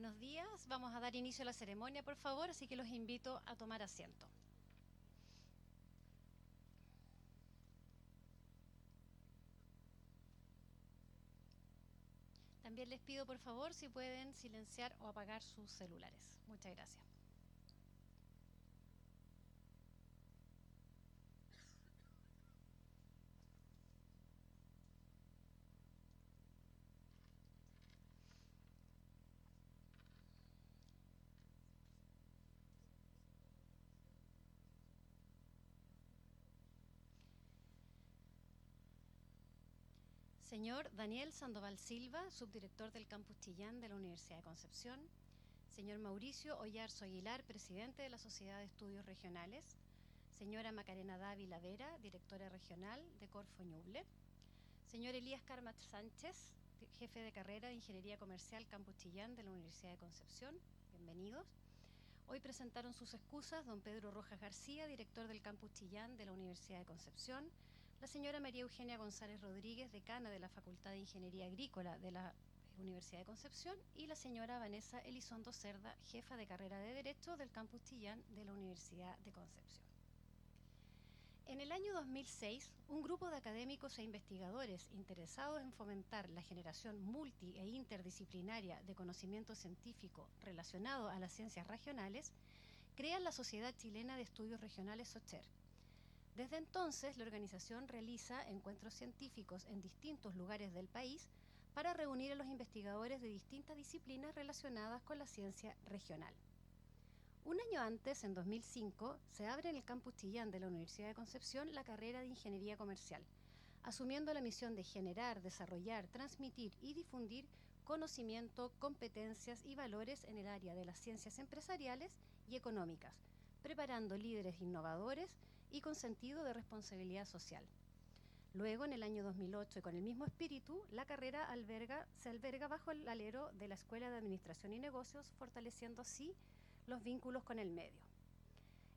Buenos días, vamos a dar inicio a la ceremonia, por favor, así que los invito a tomar asiento. También les pido, por favor, si pueden silenciar o apagar sus celulares. Muchas gracias. Señor Daniel Sandoval Silva, subdirector del Campus Chillán de la Universidad de Concepción. Señor Mauricio Oyarzo Aguilar, presidente de la Sociedad de Estudios Regionales. Señora Macarena Dávila Vera, directora regional de Corfo Ñuble. Señor Elías Carmat Sánchez, jefe de carrera de Ingeniería Comercial Campus Chillán de la Universidad de Concepción. Bienvenidos. Hoy presentaron sus excusas don Pedro Rojas García, director del Campus Chillán de la Universidad de Concepción, la señora María Eugenia González Rodríguez, decana de la Facultad de Ingeniería Agrícola de la Universidad de Concepción, y la señora Vanessa Elizondo Cerda, jefa de carrera de Derecho del Campus Chillán de la Universidad de Concepción. En el año 2006, un grupo de académicos e investigadores interesados en fomentar la generación multi e interdisciplinaria de conocimiento científico relacionado a las ciencias regionales, crean la Sociedad Chilena de Estudios Regionales SOCHER. Desde entonces, la organización realiza encuentros científicos en distintos lugares del país para reunir a los investigadores de distintas disciplinas relacionadas con la ciencia regional. Un año antes, en 2005, se abre en el Campus Chillán de la Universidad de Concepción la carrera de Ingeniería Comercial, asumiendo la misión de generar, desarrollar, transmitir y difundir conocimiento, competencias y valores en el área de las ciencias empresariales y económicas, preparando líderes innovadores y con sentido de responsabilidad social. Luego, en el año 2008, y con el mismo espíritu, la carrera se alberga bajo el alero de la Escuela de Administración y Negocios, fortaleciendo así los vínculos con el medio.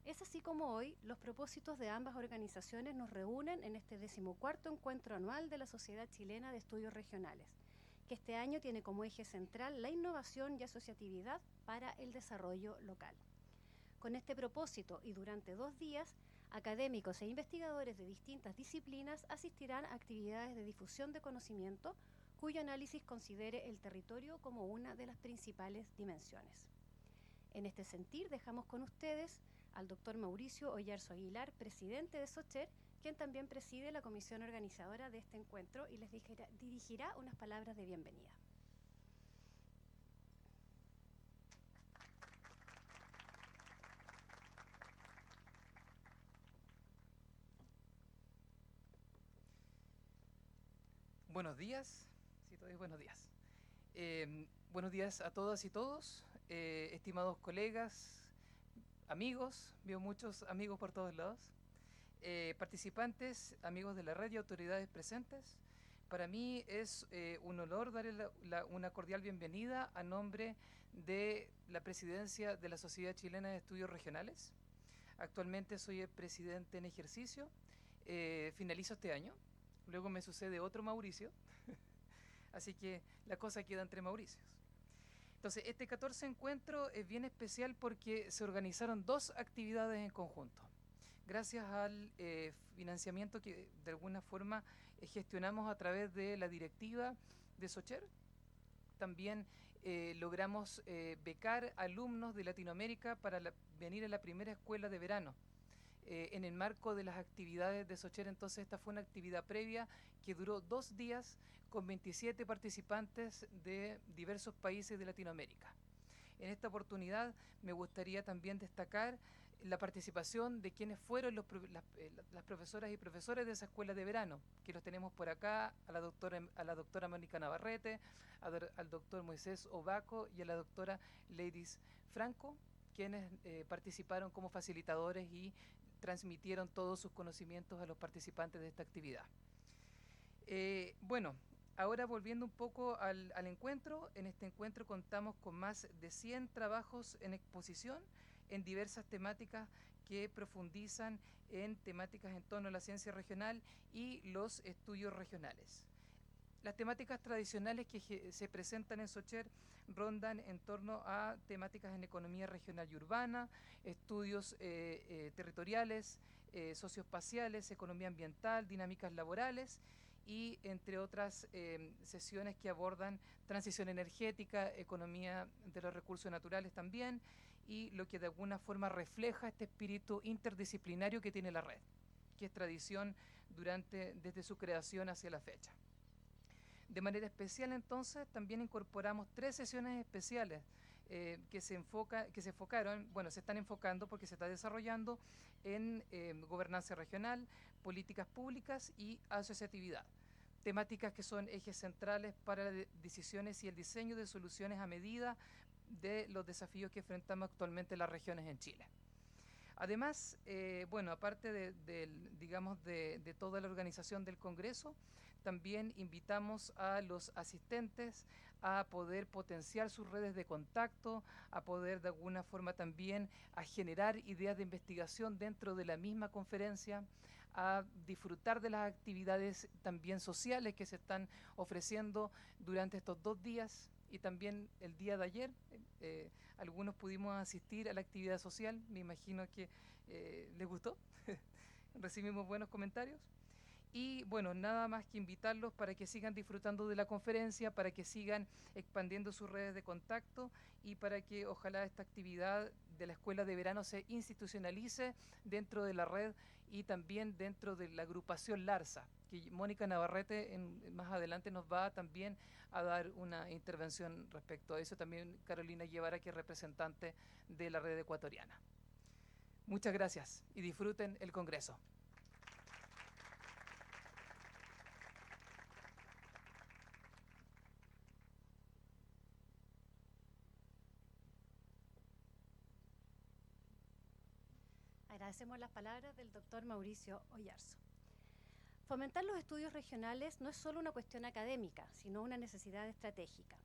Es así como hoy los propósitos de ambas organizaciones nos reúnen en este 14º encuentro anual de la Sociedad Chilena de Estudios Regionales, que este año tiene como eje central la innovación y asociatividad para el desarrollo local. Con este propósito y durante 2 días, académicos e investigadores de distintas disciplinas asistirán a actividades de difusión de conocimiento cuyo análisis considere el territorio como una de las principales dimensiones. En este sentido, dejamos con ustedes al doctor Mauricio Oyarzo Aguilar, presidente de SOCHER, quien también preside la comisión organizadora de este encuentro y les dirigirá unas palabras de bienvenida. Buenos días, sí, todavía buenos días. Buenos días a todas y todos, estimados colegas, amigos, veo muchos amigos por todos lados, participantes, amigos de la red y autoridades presentes. Para mí es un honor darle una cordial bienvenida a nombre de la presidencia de la Sociedad Chilena de Estudios Regionales. Actualmente soy el presidente en ejercicio, finalizo este año, luego me sucede otro Mauricio, así que la cosa queda entre Mauricios. Entonces, este 14 encuentro es bien especial porque se organizaron 2 actividades en conjunto. Gracias al financiamiento que de alguna forma gestionamos a través de la directiva de SOCHER, también logramos becar alumnos de Latinoamérica para venir a la primera escuela de verano. En el marco de las actividades de SOCHER, entonces esta fue una actividad previa que duró 2 días con 27 participantes de diversos países de Latinoamérica. En esta oportunidad me gustaría también destacar la participación de quienes fueron las profesoras y profesores de esa escuela de verano, que los tenemos por acá, a la doctora Mónica Navarrete, al doctor Moisés Obaco y a la doctora Ladies Franco, quienes participaron como facilitadores y transmitieron todos sus conocimientos a los participantes de esta actividad. Bueno, ahora volviendo un poco al encuentro, en este encuentro contamos con más de 100 trabajos en exposición en diversas temáticas que profundizan en temáticas en torno a la ciencia regional y los estudios regionales. Las temáticas tradicionales que se presentan en Socher rondan en torno a temáticas en economía regional y urbana, estudios territoriales, socioespaciales, economía ambiental, dinámicas laborales y entre otras sesiones que abordan transición energética, economía de los recursos naturales también, y lo que de alguna forma refleja este espíritu interdisciplinario que tiene la red, que es tradición desde su creación hacia la fecha. De manera especial, entonces, también incorporamos 3 sesiones especiales que se enfocaron, bueno, se están enfocando porque se está desarrollando en gobernanza regional, políticas públicas y asociatividad. Temáticas que son ejes centrales para las decisiones y el diseño de soluciones a medida de los desafíos que enfrentamos actualmente las regiones en Chile. Además, bueno, aparte de toda la organización del Congreso, también invitamos a los asistentes a poder potenciar sus redes de contacto, a poder de alguna forma también a generar ideas de investigación dentro de la misma conferencia, a disfrutar de las actividades también sociales que se están ofreciendo durante estos 2 días y también el día de ayer. Algunos pudimos asistir a la actividad social, me imagino que les gustó, recibimos buenos comentarios. Y bueno, nada más que invitarlos para que sigan disfrutando de la conferencia, para que sigan expandiendo sus redes de contacto y para que ojalá esta actividad de la escuela de verano se institucionalice dentro de la red y también dentro de la agrupación LARSA, que Mónica Navarrete más adelante nos va también a dar una intervención respecto a eso. También Carolina Guevara, que es representante de la red ecuatoriana. Muchas gracias y disfruten el Congreso. Agradecemos las palabras del doctor Mauricio Oyarzo. Fomentar los estudios regionales no es solo una cuestión académica, sino una necesidad estratégica.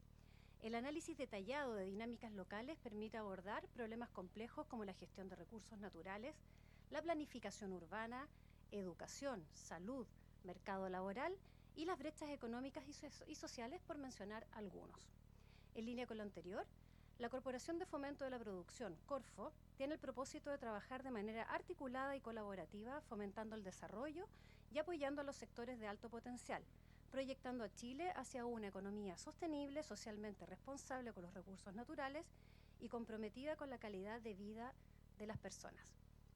El análisis detallado de dinámicas locales permite abordar problemas complejos como la gestión de recursos naturales, la planificación urbana, educación, salud, mercado laboral y las brechas económicas y sociales, por mencionar algunos. En línea con lo anterior, la Corporación de Fomento de la Producción, Corfo, tiene el propósito de trabajar de manera articulada y colaborativa, fomentando el desarrollo y apoyando a los sectores de alto potencial, proyectando a Chile hacia una economía sostenible, socialmente responsable con los recursos naturales y comprometida con la calidad de vida de las personas.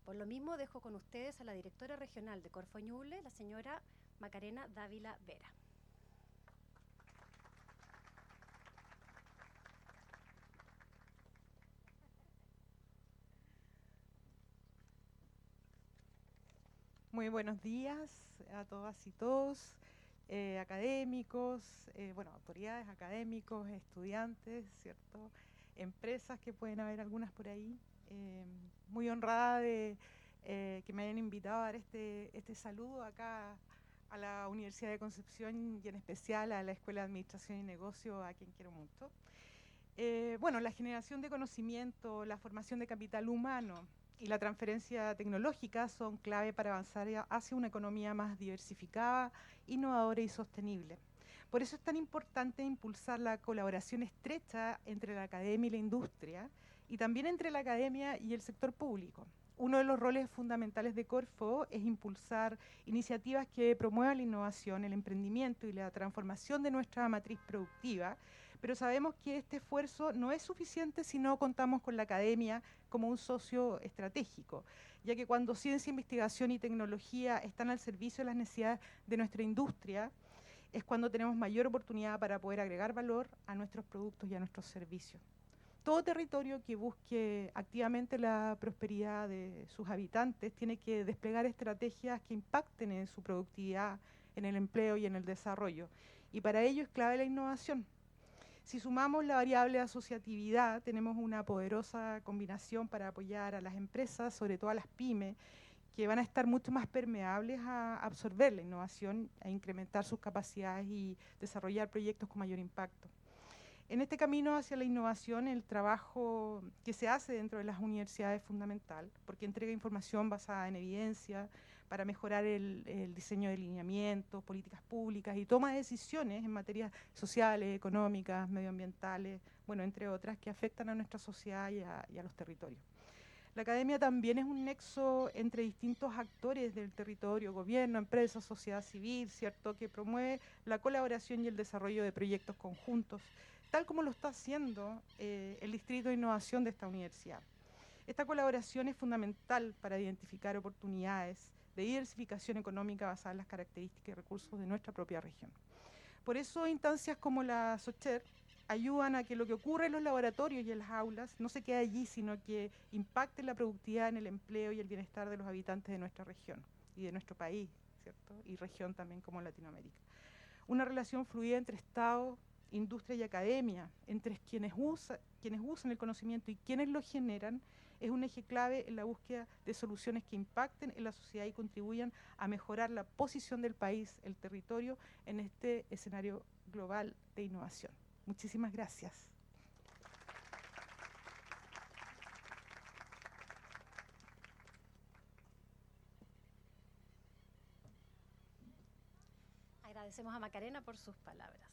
Por lo mismo, dejo con ustedes a la directora regional de Corfo Ñuble, la señora Macarena Dávila Vera. Muy buenos días a todas y todos, académicos, autoridades, académicos, estudiantes, ¿cierto? Empresas que pueden haber algunas por ahí. Muy honrada de que me hayan invitado a dar este saludo acá a la Universidad de Concepción y en especial a la Escuela de Administración y Negocio, a quien quiero mucho. La generación de conocimiento, la formación de capital humano y la transferencia tecnológica son clave para avanzar hacia una economía más diversificada, innovadora y sostenible. Por eso es tan importante impulsar la colaboración estrecha entre la academia y la industria, y también entre la academia y el sector público. Uno de los roles fundamentales de Corfo es impulsar iniciativas que promuevan la innovación, el emprendimiento y la transformación de nuestra matriz productiva, pero sabemos que este esfuerzo no es suficiente si no contamos con la academia como un socio estratégico, ya que cuando ciencia, investigación y tecnología están al servicio de las necesidades de nuestra industria, es cuando tenemos mayor oportunidad para poder agregar valor a nuestros productos y a nuestros servicios. Todo territorio que busque activamente la prosperidad de sus habitantes tiene que desplegar estrategias que impacten en su productividad, en el empleo y en el desarrollo. Y para ello es clave la innovación. Si sumamos la variable asociatividad, tenemos una poderosa combinación para apoyar a las empresas, sobre todo a las pymes, que van a estar mucho más permeables a absorber la innovación, a incrementar sus capacidades y desarrollar proyectos con mayor impacto. En este camino hacia la innovación, el trabajo que se hace dentro de las universidades es fundamental, porque entrega información basada en evidencia, para mejorar el diseño de lineamientos, políticas públicas y toma de decisiones en materias sociales, económicas, medioambientales, bueno, entre otras, que afectan a nuestra sociedad y a los territorios. La academia también es un nexo entre distintos actores del territorio, gobierno, empresas, sociedad civil, ¿cierto?, que promueve la colaboración y el desarrollo de proyectos conjuntos, tal como lo está haciendo el Distrito de Innovación de esta universidad. Esta colaboración es fundamental para identificar oportunidades de diversificación económica basada en las características y recursos de nuestra propia región. Por eso instancias como la SOCHER ayudan a que lo que ocurre en los laboratorios y en las aulas no se quede allí, sino que impacte la productividad en el empleo y el bienestar de los habitantes de nuestra región y de nuestro país, ¿cierto? Y región también como Latinoamérica. Una relación fluida entre Estado, industria y academia, entre quienes usan el conocimiento y quienes lo generan, es un eje clave en la búsqueda de soluciones que impacten en la sociedad y contribuyan a mejorar la posición del país, el territorio, en este escenario global de innovación. Muchísimas gracias. Agradecemos a Macarena por sus palabras.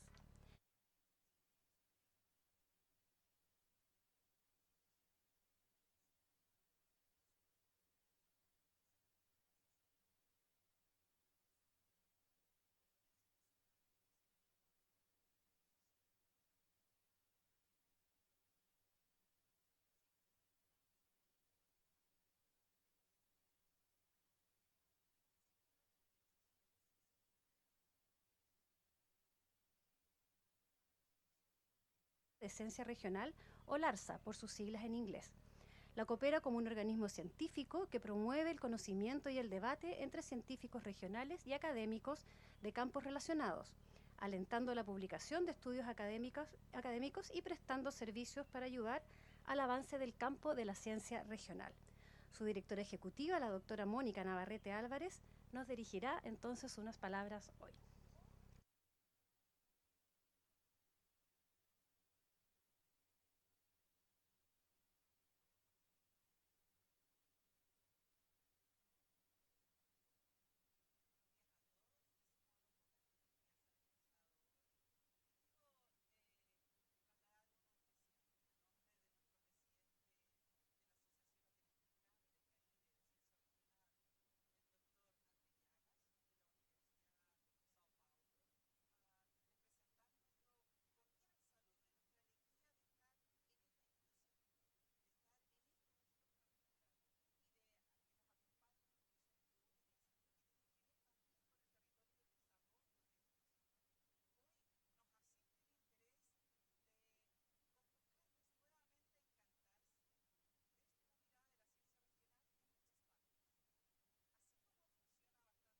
De Ciencia Regional, o LARSA, por sus siglas en inglés. La coopera como un organismo científico que promueve el conocimiento y el debate entre científicos regionales y académicos de campos relacionados, alentando la publicación de estudios académicos y prestando servicios para ayudar al avance del campo de la ciencia regional. Su directora ejecutiva, la doctora Mónica Navarrete Álvarez, nos dirigirá entonces unas palabras hoy.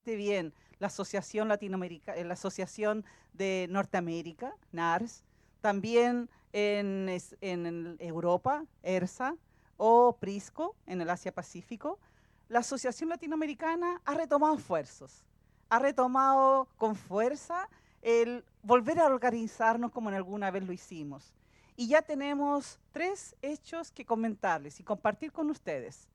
Bien la Asociación Latinoamericana, la Asociación de Norteamérica, NARS, también en Europa, ERSA, o PRISCO, en el Asia Pacífico. La Asociación Latinoamericana ha retomado esfuerzos, ha retomado con fuerza el volver a organizarnos como en alguna vez lo hicimos. Y ya tenemos 3 hechos que comentarles y compartir con ustedes.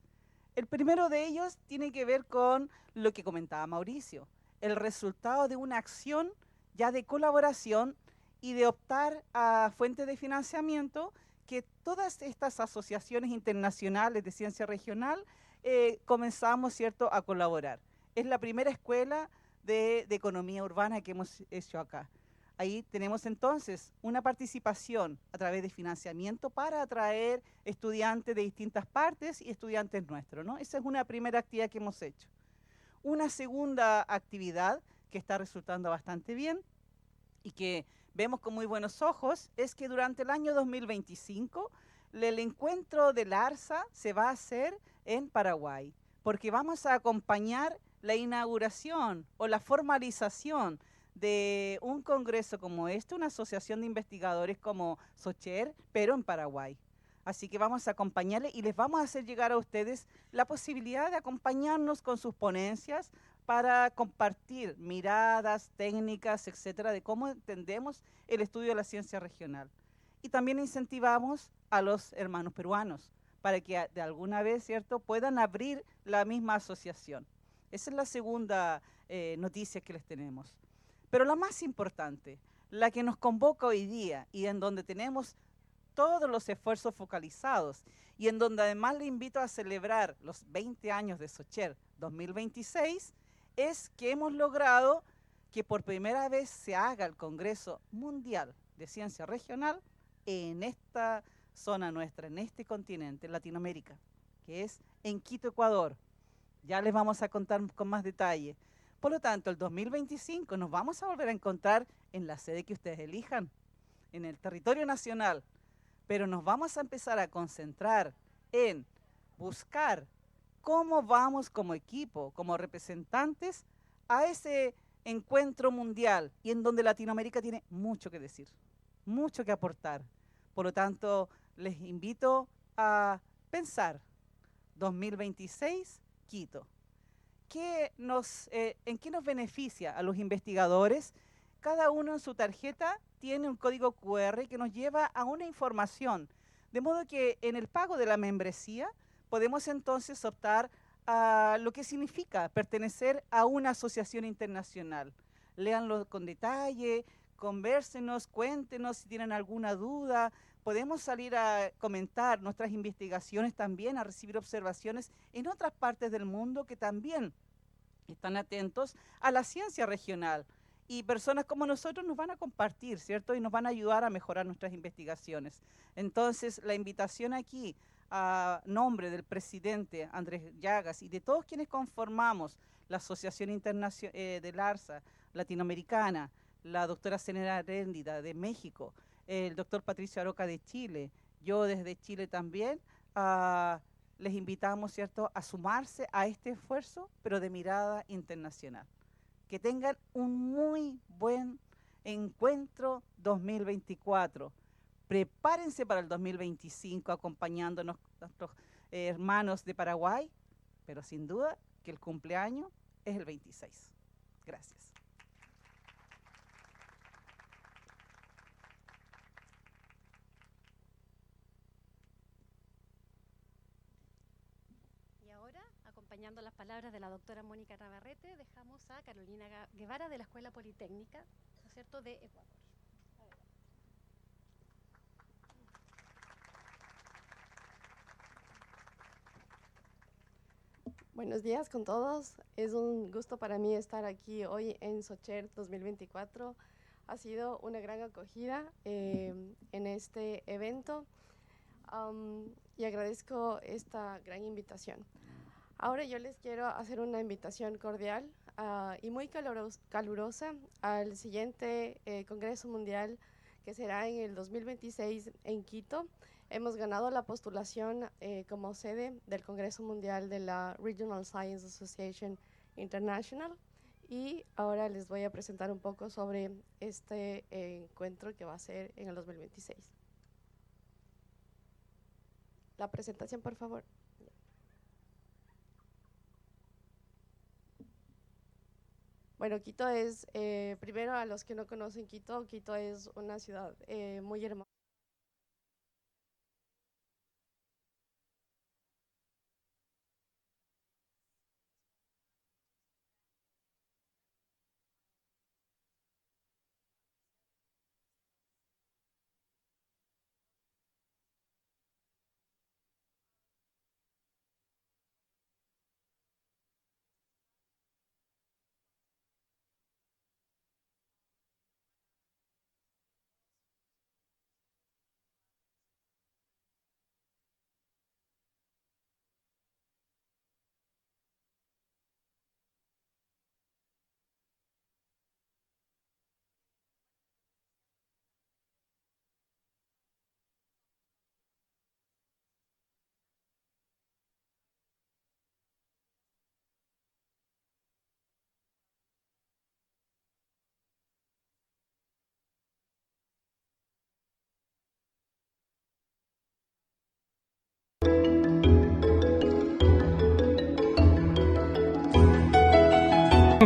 El primero de ellos tiene que ver con lo que comentaba Mauricio, el resultado de una acción ya de colaboración y de optar a fuentes de financiamiento que todas estas asociaciones internacionales de ciencia regional comenzamos, ¿cierto?, a colaborar. Es la primera escuela de economía urbana que hemos hecho acá. Ahí tenemos entonces una participación a través de financiamiento para atraer estudiantes de distintas partes y estudiantes nuestros, ¿no? Esa es una primera actividad que hemos hecho. Una segunda actividad que está resultando bastante bien y que vemos con muy buenos ojos es que durante el año 2025 el encuentro del ARSA se va a hacer en Paraguay, porque vamos a acompañar la inauguración o la formalización de un congreso como este, una asociación de investigadores como SOCHER, pero en Paraguay. Así que vamos a acompañarles y les vamos a hacer llegar a ustedes la posibilidad de acompañarnos con sus ponencias para compartir miradas, técnicas, etcétera, de cómo entendemos el estudio de la ciencia regional. Y también incentivamos a los hermanos peruanos para que de alguna vez, ¿cierto?, puedan abrir la misma asociación. Esa es la segunda noticia que les tenemos. Pero la más importante, la que nos convoca hoy día y en donde tenemos todos los esfuerzos focalizados y en donde además le invito a celebrar los 20 años de Socher 2026, es que hemos logrado que por primera vez se haga el Congreso Mundial de Ciencia Regional en esta zona nuestra, en este continente, en Latinoamérica, que es en Quito, Ecuador. Ya les vamos a contar con más detalle. Por lo tanto, el 2025 nos vamos a volver a encontrar en la sede que ustedes elijan, en el territorio nacional, pero nos vamos a empezar a concentrar en buscar cómo vamos como equipo, como representantes, a ese encuentro mundial y en donde Latinoamérica tiene mucho que decir, mucho que aportar. Por lo tanto, les invito a pensar 2026, Quito. ¿En qué nos beneficia a los investigadores? Cada uno en su tarjeta tiene un código QR que nos lleva a una información, de modo que en el pago de la membresía podemos entonces optar a lo que significa pertenecer a una asociación internacional. Léanlo con detalle, convérsenos, cuéntenos si tienen alguna duda. Podemos salir a comentar nuestras investigaciones también, a recibir observaciones en otras partes del mundo que también están atentos a la ciencia regional. Y personas como nosotros nos van a compartir, ¿cierto? Y nos van a ayudar a mejorar nuestras investigaciones. Entonces, la invitación aquí, a nombre del presidente Andrés Llagas y de todos quienes conformamos la Asociación Internacional del ARSA Latinoamericana, la doctora Senera Aréndida de México, el doctor Patricio Aroca de Chile, yo desde Chile también, les invitamos, ¿cierto?, a sumarse a este esfuerzo, pero de mirada internacional. Que tengan un muy buen encuentro 2024. Prepárense para el 2025 acompañándonos nuestros hermanos de Paraguay, pero sin duda que el cumpleaños es el 26. Gracias. Y ahora, acompañando las palabras de la doctora Mónica Navarrete, dejamos a Carolina Guevara de la Escuela Politécnica, ¿no es cierto?, de Ecuador. Buenos días con todos. Es un gusto para mí estar aquí hoy en Socher 2024. Ha sido una gran acogida en este evento y agradezco esta gran invitación. Ahora yo les quiero hacer una invitación cordial y muy calurosa al siguiente Congreso Mundial que será en el 2026 en Quito. Hemos ganado la postulación como sede del Congreso Mundial de la Regional Science Association International y ahora les voy a presentar un poco sobre este encuentro que va a ser en el 2026. La presentación, por favor. Bueno, Quito es, primero a los que no conocen Quito, Quito es una ciudad muy hermosa.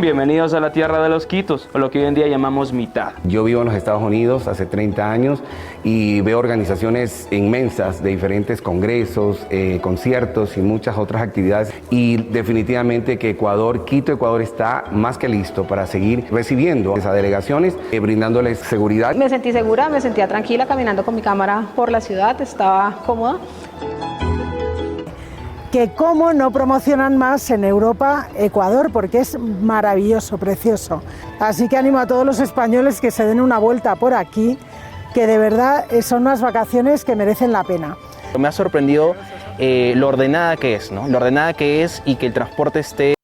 Bienvenidos a la tierra de los quitos, o lo que hoy en día llamamos mitad. Yo vivo en los Estados Unidos hace 30 años y veo organizaciones inmensas de diferentes congresos, conciertos y muchas otras actividades. Y definitivamente que Quito, Ecuador está más que listo para seguir recibiendo a esas delegaciones, brindándoles seguridad. Me sentí segura, me sentía tranquila caminando con mi cámara por la ciudad, estaba cómoda. Que cómo no promocionan más en Europa Ecuador, porque es maravilloso, precioso. Así que animo a todos los españoles que se den una vuelta por aquí, que de verdad son unas vacaciones que merecen la pena. Me ha sorprendido lo ordenada que es, ¿no? Lo ordenada que es y que el transporte esté...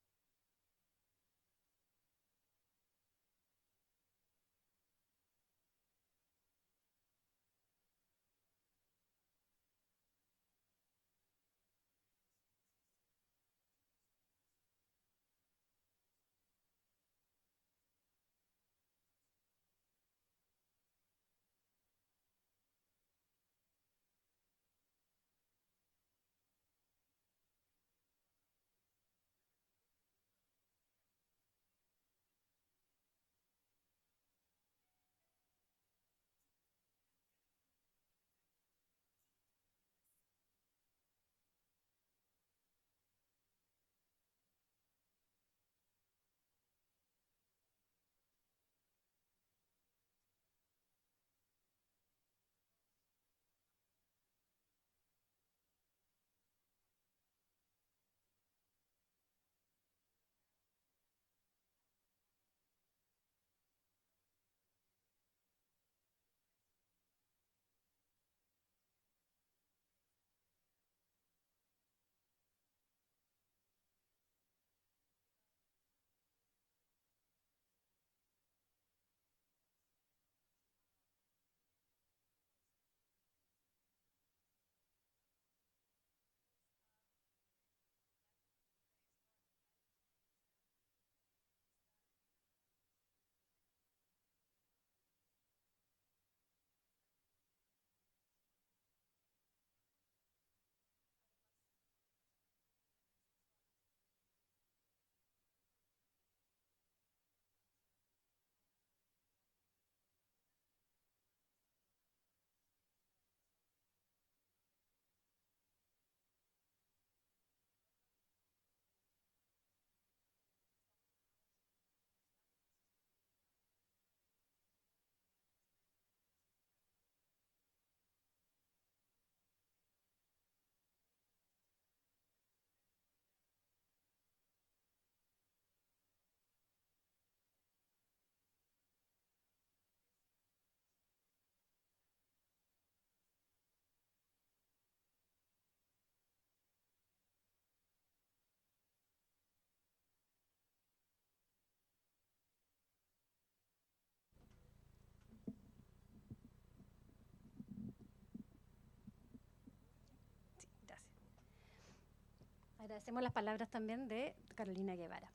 Agradecemos las palabras también de Carolina Guevara.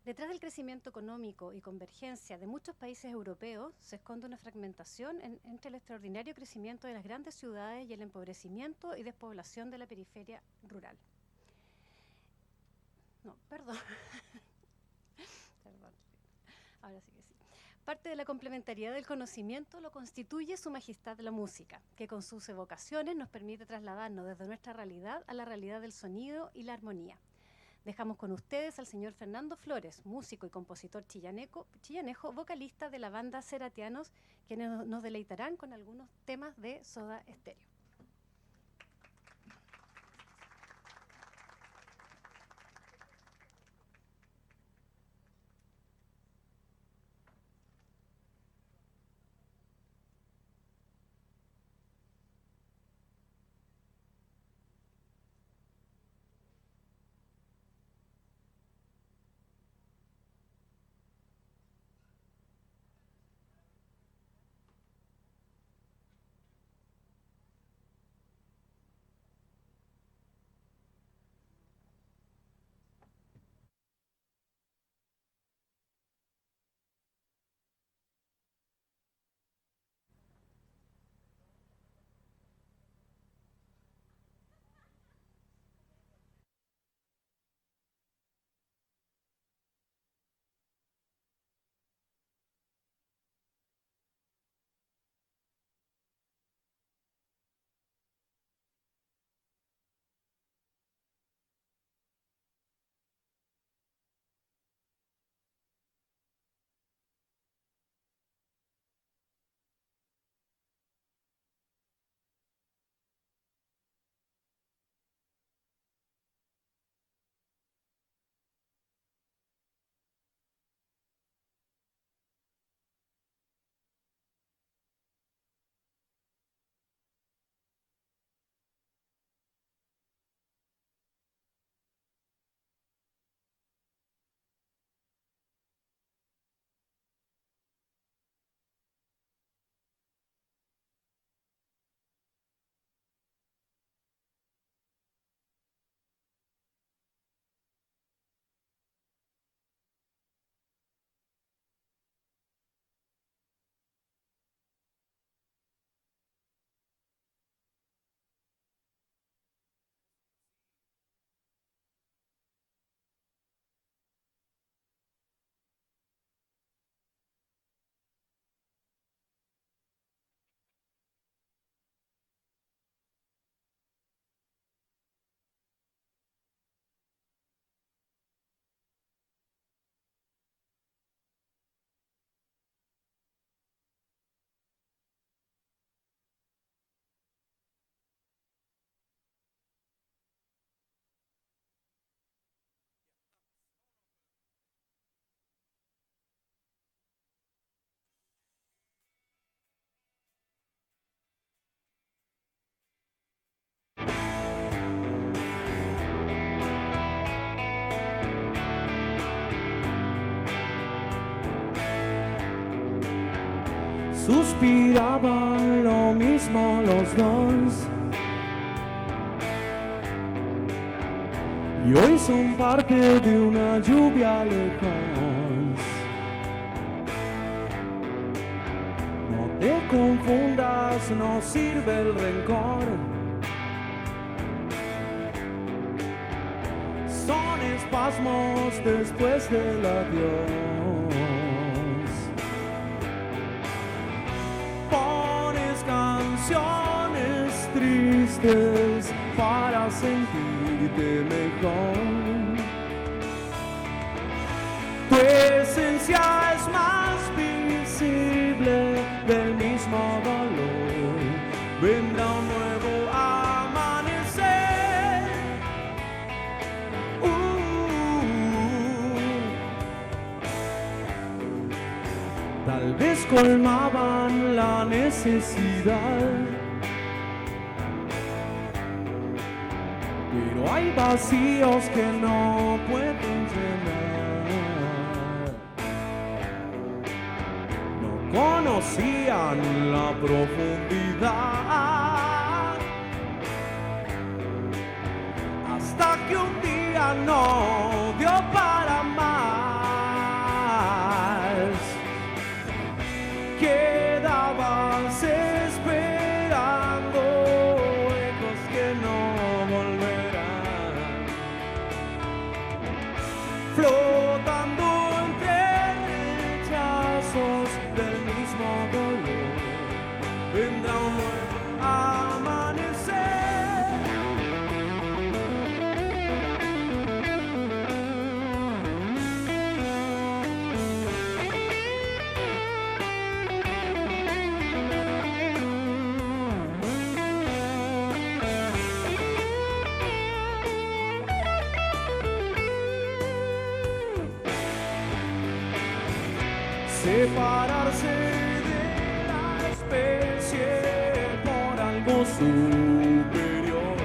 Detrás del crecimiento económico y convergencia de muchos países europeos se esconde una fragmentación entre el extraordinario crecimiento de las grandes ciudades y el empobrecimiento y despoblación de la periferia rural. No, perdón. Perdón. Ahora sí que sí. Parte de la complementariedad del conocimiento lo constituye su majestad la música, que con sus evocaciones nos permite trasladarnos desde nuestra realidad a la realidad del sonido y la armonía. Dejamos con ustedes al señor Fernando Flores, músico y compositor chillanejo, vocalista de la banda Ceratianos, quienes nos deleitarán con algunos temas de Soda Stereo. suspiraban lo mismo los dos. Y hoy son parte de una lluvia lejos. No te confundas, no sirve el rencor. Son espasmos después del adiós. Pones canciones tristes para sentirte mejor. Tu esencia es más visible del mismo dolor. Vendrá un nuevo amanecer. Tal vez colmaban la necesidad, pero hay vacíos que no pueden llenar. No conocían la profundidad hasta que un día no dio para más. Quedabas esperando ecos que no volverán, flotando entre rechazos del mismo dolor. Vendrá un nuevo amanecer. Separarse de la especie por algo superior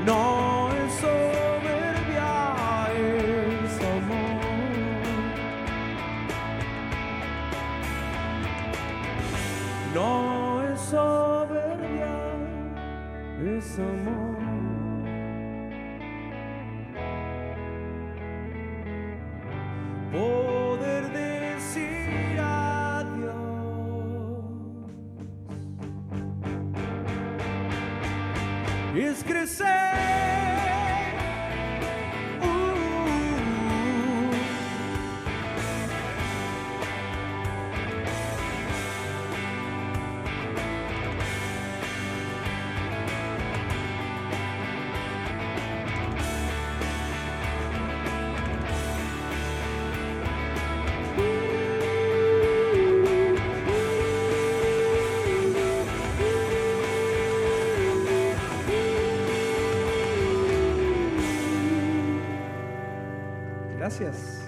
no es soberbia, es amor. No es soberbia, es amor. Poder decir adiós es crecer. Gracias.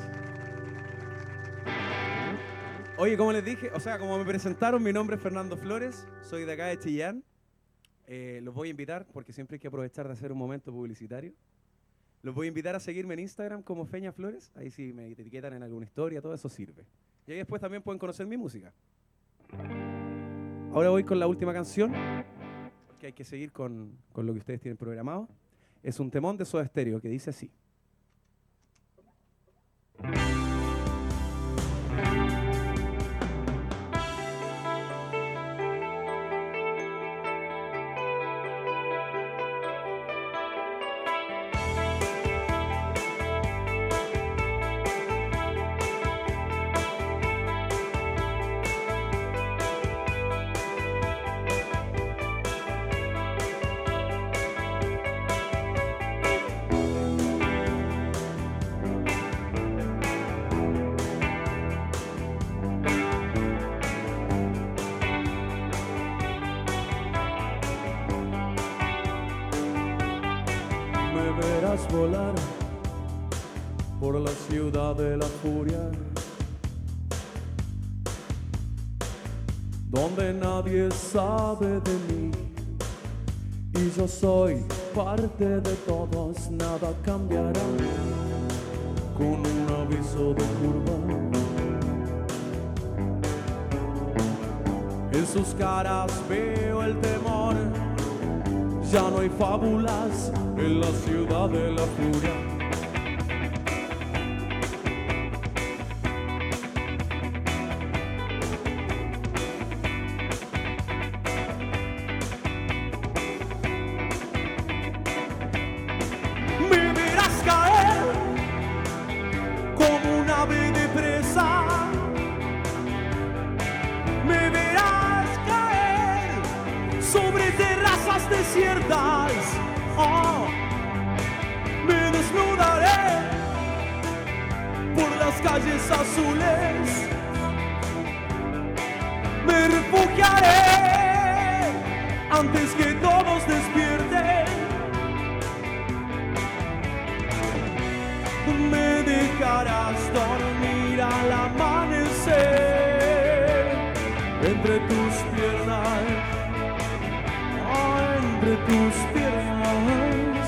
Oye, como les dije, o sea, como me presentaron, mi nombre es Fernando Flores, soy de acá de Chillán. Los voy a invitar, porque siempre hay que aprovechar de hacer un momento publicitario. Los voy a invitar a seguirme en Instagram como Feña Flores, ahí si me etiquetan en alguna historia, todo eso sirve. Y ahí después también pueden conocer mi música. Ahora voy con la última canción, porque hay que seguir con lo que ustedes tienen programado. Es un temón de Soda Stereo que dice así. Volar por la ciudad de la furia, donde nadie sabe de mí y yo soy parte de todos. Nada cambiará con un aviso de curva. En sus caras veo el temor. Ya no hay fábulas en la ciudad de la furia. Me verás caer como un ave de presa. Me verás caer sobre terrazas desiertas. Oh, me desnudaré por las calles azules. Me refugiaré antes que todos despierten. Me dejarás dormir al amanecer entre tus piernas, entre tus piernas.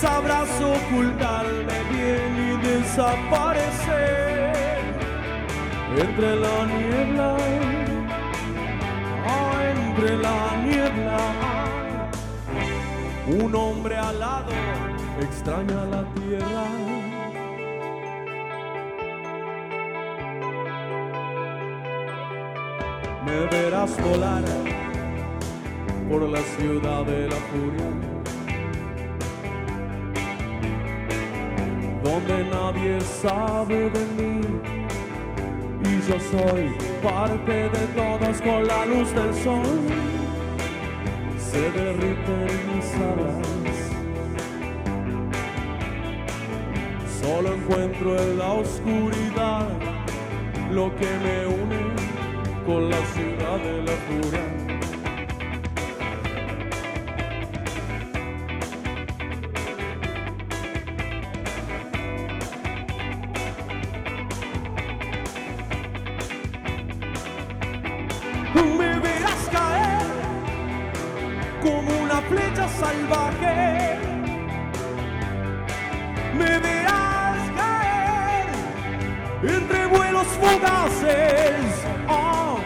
Sabrás ocultarme bien y desaparecer entre la niebla, entre la niebla. Un hombre alado extraña la tierra. Me verás volar por la ciudad de la furia, donde nadie sabe de mí y yo soy parte de todos. Con la luz del sol se derriten mis alas. Solo encuentro en la oscuridad lo que me une con la ciudad de la furia. Me verás caer como una flecha salvaje. Me verás caer entre vuelos fugaces. Oh,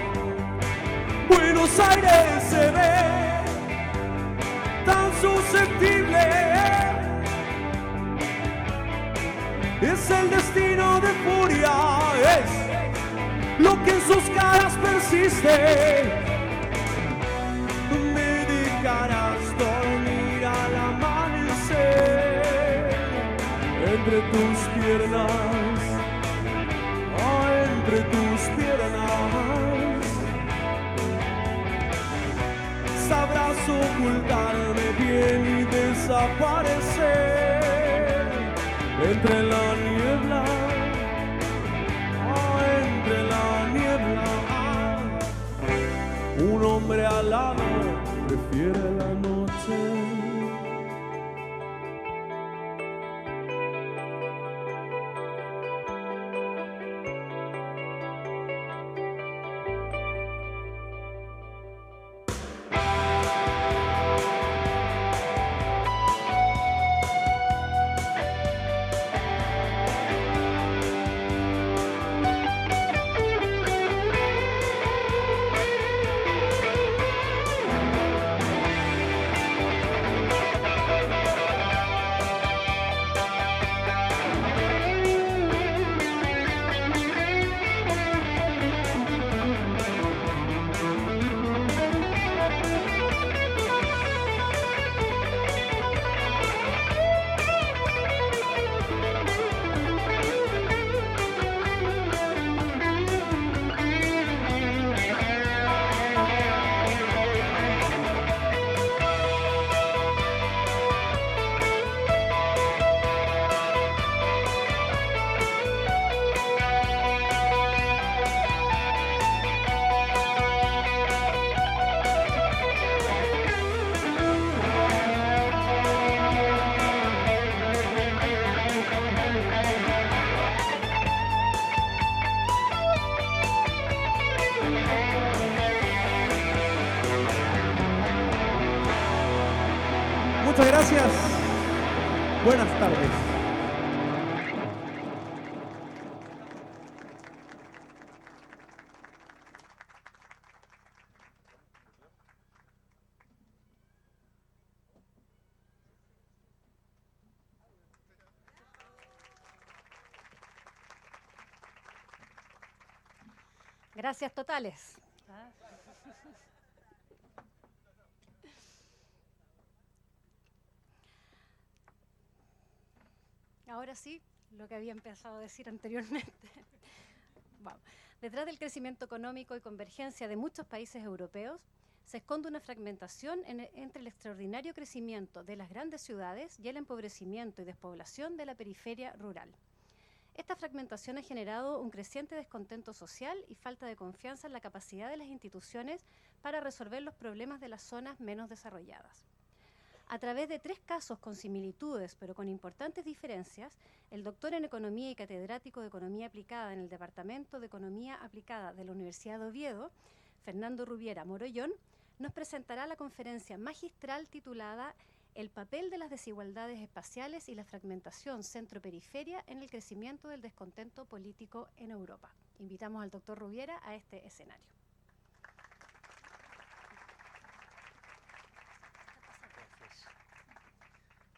Buenos Aires se ve tan susceptible. Es el destino de furia, es lo que en sus caras persiste. Me dejarás dormir al amanecer entre tus piernas, entre tus piernas. Sabrás ocultarme bien y desaparecer entre la niebla, entre la niebla. Un hombre alado prefiere la noche. Muchas gracias. Buenas tardes. Gracias totales. Ahora sí, lo que había empezado a decir anteriormente. Vamos. Detrás del crecimiento económico y convergencia de muchos países europeos, se esconde una fragmentación entre el extraordinario crecimiento de las grandes ciudades y el empobrecimiento y despoblación de la periferia rural. Esta fragmentación ha generado un creciente descontento social y falta de confianza en la capacidad de las instituciones para resolver los problemas de las zonas menos desarrolladas. A través de 3 casos con similitudes, pero con importantes diferencias, el doctor en Economía y catedrático de Economía Aplicada en el Departamento de Economía Aplicada de la Universidad de Oviedo, Fernando Rubiera Morollón, nos presentará la conferencia magistral titulada El papel de las desigualdades espaciales y la fragmentación centro-periferia en el crecimiento del descontento político en Europa. Invitamos al doctor Rubiera a este escenario.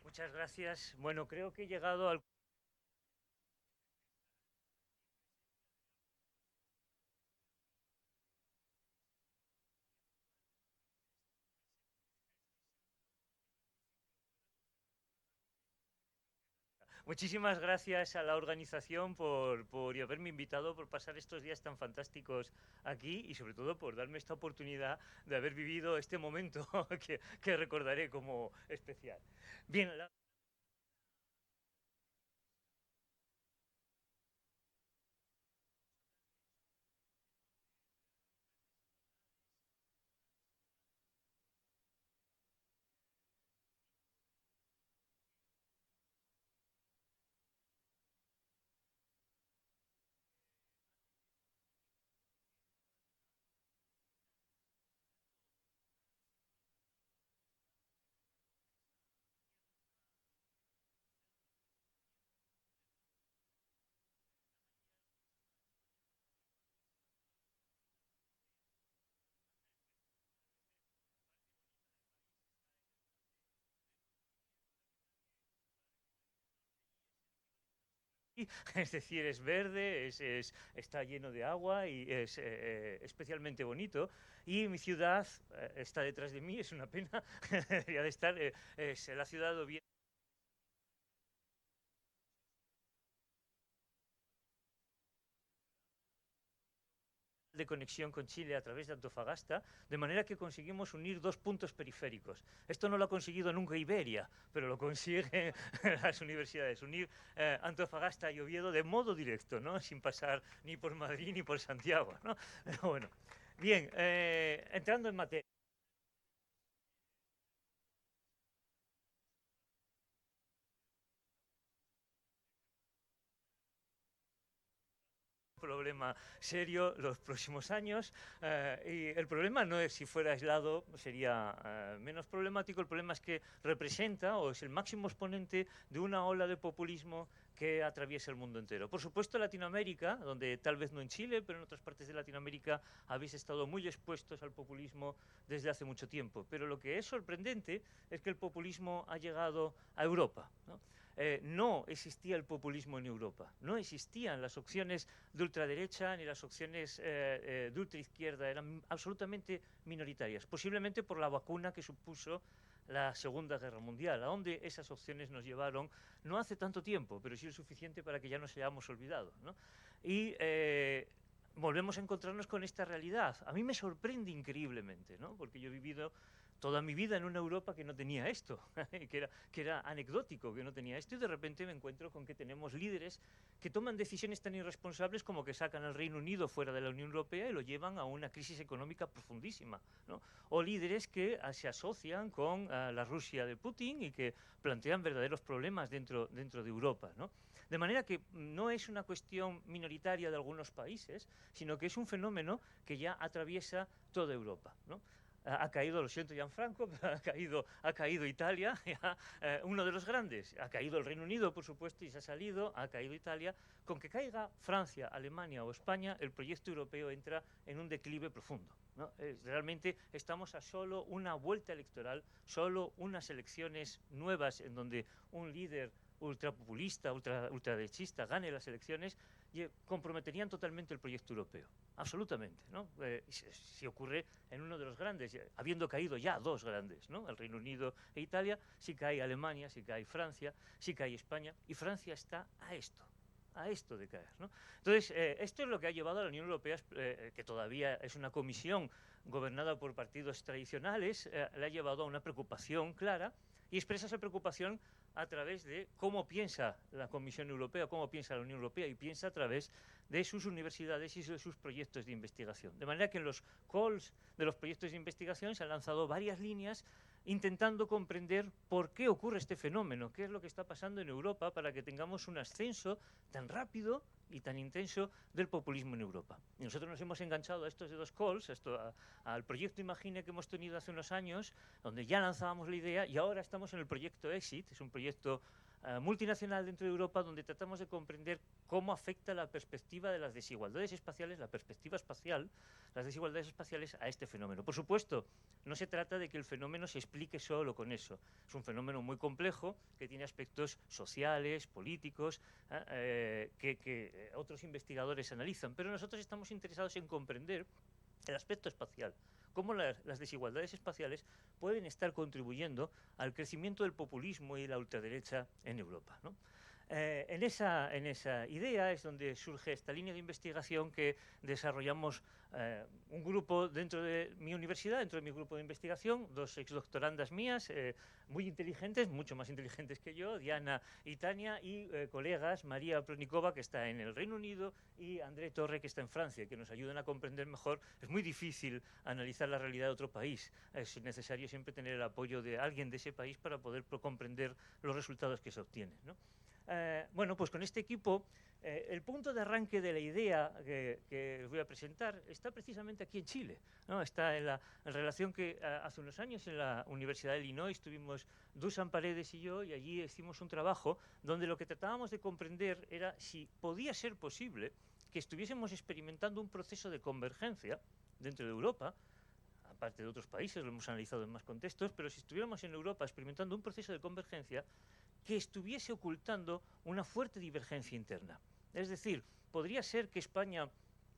Muchas gracias. Bueno, creo que he llegado al... Muchísimas gracias a la organización por haberme invitado, por pasar estos días tan fantásticos aquí y sobre todo por darme esta oportunidad de haber vivido este momento que recordaré como especial. Bien, es decir, es verde, está lleno de agua y es especialmente bonito. Y mi ciudad está detrás de mí, es una pena, debería de estar, es la ciudad de Oviedo. De conexión con Chile a través de Antofagasta, de manera que conseguimos unir 2 puntos periféricos. Esto no lo ha conseguido nunca Iberia, pero lo consiguen las universidades, unir Antofagasta y Oviedo de modo directo, ¿no? Sin pasar ni por Madrid ni por Santiago, ¿no? Pero bueno, bien, entrando en materia. Problema serio los próximos años y el problema no es si fuera aislado sería menos problemático, el problema es que representa o es el máximo exponente de una ola de populismo que atraviesa el mundo entero. Por supuesto Latinoamérica, donde tal vez no en Chile, pero en otras partes de Latinoamérica habéis estado muy expuestos al populismo desde hace mucho tiempo, pero lo que es sorprendente es que el populismo ha llegado a Europa, ¿no? No existía el populismo en Europa, no existían las opciones de ultraderecha ni las opciones de ultraizquierda, eran absolutamente minoritarias, posiblemente por la vacuna que supuso la Segunda Guerra Mundial, a donde esas opciones nos llevaron no hace tanto tiempo, pero sí lo suficiente para que ya nos hayamos olvidado, ¿no? Y volvemos a encontrarnos con esta realidad. A mí me sorprende increíblemente, ¿no? Porque yo he vivido toda mi vida en una Europa que no tenía esto, que era anecdótico, que no tenía esto, y de repente me encuentro con que tenemos líderes que toman decisiones tan irresponsables como que sacan al Reino Unido fuera de la Unión Europea y lo llevan a una crisis económica profundísima, ¿no? O líderes que se asocian con la Rusia de Putin y que plantean verdaderos problemas dentro de Europa, ¿no? De manera que no es una cuestión minoritaria de algunos países, sino que es un fenómeno que ya atraviesa toda Europa, ¿no? Ha caído, lo siento, Gianfranco, pero ha caído Italia, ya, uno de los grandes. Ha caído el Reino Unido, por supuesto, y se ha salido, ha caído Italia. Con que caiga Francia, Alemania o España, el proyecto europeo entra en un declive profundo, ¿no? Realmente estamos a solo una vuelta electoral, solo unas elecciones nuevas en donde un líder ultrapopulista, ultraderechista gane las elecciones y comprometerían totalmente el proyecto europeo. absolutamente, ¿no? Si ocurre en uno de los grandes, habiendo caído ya dos grandes, ¿no? El Reino Unido e Italia, sí cae Alemania, sí cae Francia, sí cae España, y Francia está a esto de caer, ¿no? Entonces, esto es lo que ha llevado a la Unión Europea, que todavía es una comisión gobernada por partidos tradicionales, le ha llevado a una preocupación clara, y expresa esa preocupación a través de cómo piensa la Comisión Europea, cómo piensa la Unión Europea, y piensa a través de sus universidades y de sus proyectos de investigación. De manera que en los calls de los proyectos de investigación se han lanzado varias líneas intentando comprender por qué ocurre este fenómeno, qué es lo que está pasando en Europa para que tengamos un ascenso tan rápido y tan intenso del populismo en Europa. Y nosotros nos hemos enganchado a estos de dos calls, al proyecto Imagine que hemos tenido hace unos años, donde ya lanzábamos la idea, y ahora estamos en el proyecto Exit, es un proyecto multinacional dentro de Europa, donde tratamos de comprender cómo afecta la perspectiva de las desigualdades espaciales, la perspectiva espacial, las desigualdades espaciales a este fenómeno. Por supuesto, no se trata de que el fenómeno se explique solo con eso. Es un fenómeno muy complejo que tiene aspectos sociales, políticos, que otros investigadores analizan, pero nosotros estamos interesados en comprender el aspecto espacial, cómo las desigualdades espaciales pueden estar contribuyendo al crecimiento del populismo y la ultraderecha en Europa, ¿no? En esa idea es donde surge esta línea de investigación que desarrollamos un grupo dentro de mi universidad, dentro de mi grupo de investigación, dos exdoctorandas mías, muy inteligentes, mucho más inteligentes que yo, Diana y Tania, y colegas, María Pronikova, que está en el Reino Unido, y André Torre, que está en Francia, que nos ayudan a comprender mejor. Es muy difícil analizar la realidad de otro país. Es necesario siempre tener el apoyo de alguien de ese país para poder comprender los resultados que se obtienen, ¿no? Bueno, pues con este equipo, el punto de arranque de la idea que os voy a presentar está precisamente aquí en Chile, ¿no? Está en relación que hace unos años en la Universidad de Illinois estuvimos Dusan Paredes y yo, y allí hicimos un trabajo donde lo que tratábamos de comprender era si podía ser posible que estuviésemos experimentando un proceso de convergencia dentro de Europa, aparte de otros países, lo hemos analizado en más contextos, pero si estuviéramos en Europa experimentando un proceso de convergencia que estuviese ocultando una fuerte divergencia interna. Es decir, podría ser que España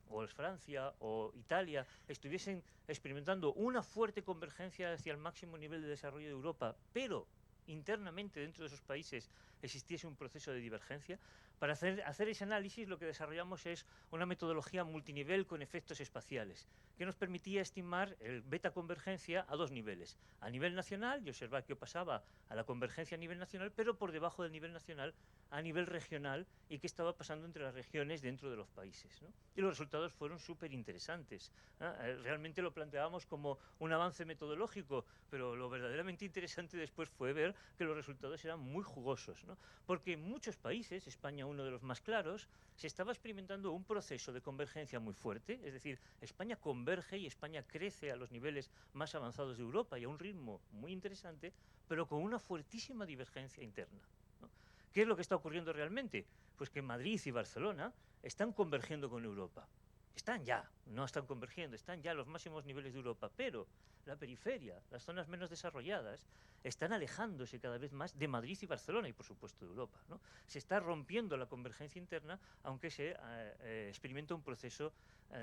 o Francia o Italia estuviesen experimentando una fuerte convergencia hacia el máximo nivel de desarrollo de Europa, pero internamente dentro de esos países existiese un proceso de divergencia. Para hacer ese análisis lo que desarrollamos es una metodología multinivel con efectos espaciales, que nos permitía estimar el beta convergencia a dos niveles. A nivel nacional, y observar qué pasaba a la convergencia a nivel nacional, pero por debajo del nivel nacional a nivel regional, y qué estaba pasando entre las regiones dentro de los países, ¿no? Y los resultados fueron súper interesantes, ¿no? Realmente lo planteábamos como un avance metodológico, pero lo verdaderamente interesante después fue ver que los resultados eran muy jugosos, ¿no? Porque en muchos países, España uno de los más claros, se estaba experimentando un proceso de convergencia muy fuerte, es decir, España converge y España crece a los niveles más avanzados de Europa y a un ritmo muy interesante, pero con una fuertísima divergencia interna, ¿no? ¿Qué es lo que está ocurriendo realmente? Pues que Madrid y Barcelona están convergiendo con Europa. Están ya, no están convergiendo, están ya a los máximos niveles de Europa, pero la periferia, las zonas menos desarrolladas, están alejándose cada vez más de Madrid y Barcelona y, por supuesto, de Europa, ¿no? Se está rompiendo la convergencia interna, aunque se experimenta un proceso